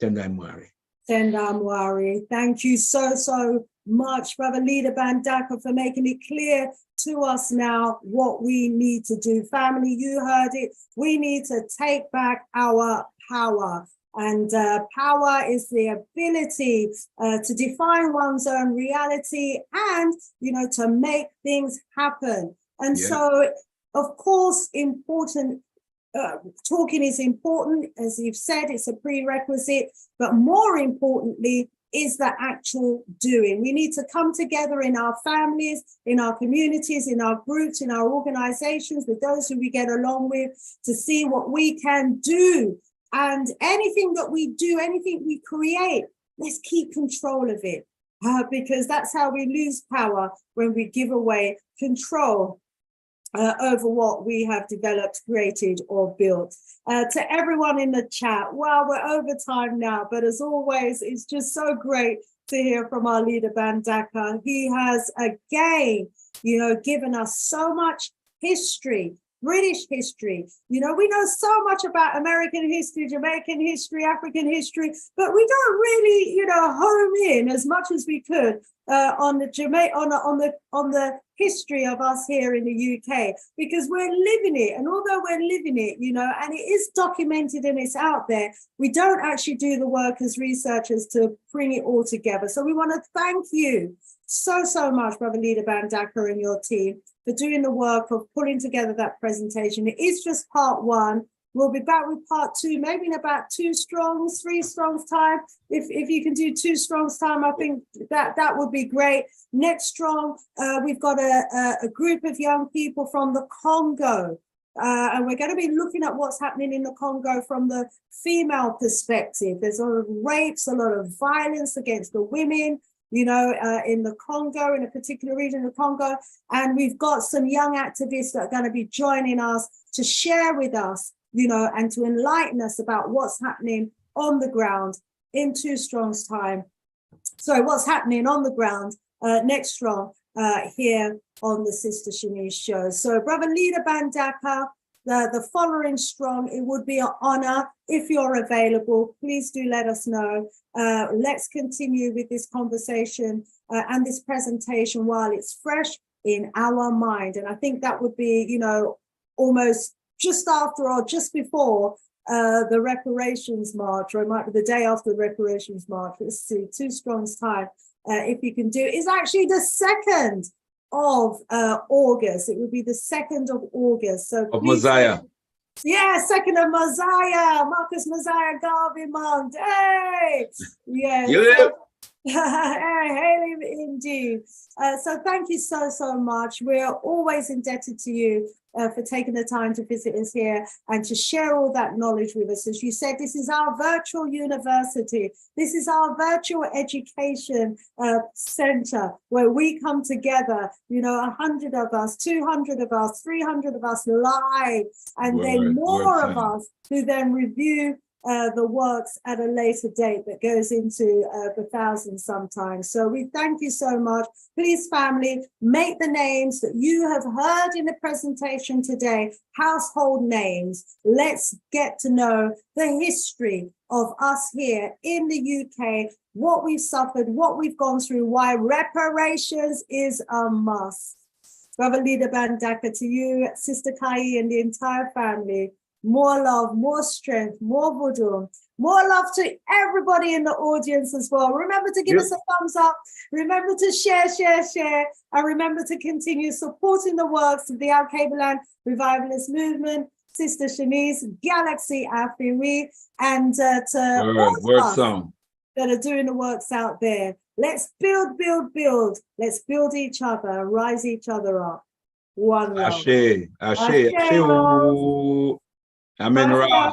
S2: Tendai
S1: Mwari. Thank you so much, Brother Ldr Mbandaka, for making it clear to us now what we need to do. Family, you heard it. We need to take back our power. And power is the ability to define one's own reality and, to make things happen. And so, of course, talking is important. As you've said, it's a prerequisite, but more importantly is the actual doing. We need to come together in our families, in our communities, in our groups, in our organizations, with those who we get along with, to see what we can do. And anything that we do, anything we create, let's keep control of it, because that's how we lose power, when we give away control over what we have developed, created, or built. To everyone in the chat, well, we're over time now, but as always, it's just so great to hear from our Ldr Mbandaka. He has again, given us so much history, British history. We know so much about American history, Jamaican history, African history, but we don't really, home in as much as we could on the history of us here in the UK, because we're living it. And although we're living it, and it is documented and it's out there, we don't actually do the work as researchers to bring it all together. So we want to thank you so much, Brother Ldr Mbandaka and your team, for doing the work of pulling together that presentation. It is just part one We'll be back with part 2, maybe in about 3 strongs time. If you can do 2 strongs time, I think that would be great. Next strong, we've got a group of young people from the Congo. And we're going to be looking at what's happening in the Congo from the female perspective. There's a lot of rapes, a lot of violence against the women, you know, in the Congo, in a particular region of the Congo. And we've got some young activists that are going to be joining us to share with us, you know, and to enlighten us about what's happening on the ground in 2 strongs time. So what's happening on the ground next strong here on the Sista Shanice show. So Brother Ldr Mbandaka, the following strong, it would be an honor if you're available. Please do let us know. Let's continue with this conversation and this presentation while it's fresh in our mind. And I think that would be, you know, almost just after or just before the Reparations March, or it might be the day after the Reparations March. Let's see, 2 strongs time. If you can do it, is actually the 2nd of August. It would be the 2nd of August. So
S2: of Messiah.
S1: Yeah, 2nd of Messiah, Marcus Messiah Garvey Month. Hey, yes.
S2: Yeah.
S1: Hey, indeed. So thank you so much. We're always indebted to you for taking the time to visit us here and to share all that knowledge with us. As you said, this is our virtual university. This is our virtual education center where we come together, you know, 100 of us, 200 of us, 300 of us live, and then more of us who then review the works at a later date that goes into the thousands sometimes. So we thank you so much. Please, family, make the names that you have heard in the presentation today household names. Let's get to know the history of us here in the UK, what we've suffered, what we've gone through, why reparations is a must. Brother Ldr Mbandaka, to you, Sister Kai, and the entire family, more love, more strength, more voodoo, more love to everybody in the audience as well. Remember to give us a thumbs up. Remember to share. And remember to continue supporting the works of the Al-Kabalan Revivalist Movement, Sista Shanice, Galaxy Afiri, and to all of us that are doing the works out there. Let's build. Let's build each other, rise each other up. One love.
S2: Ashe. Amen. Ra.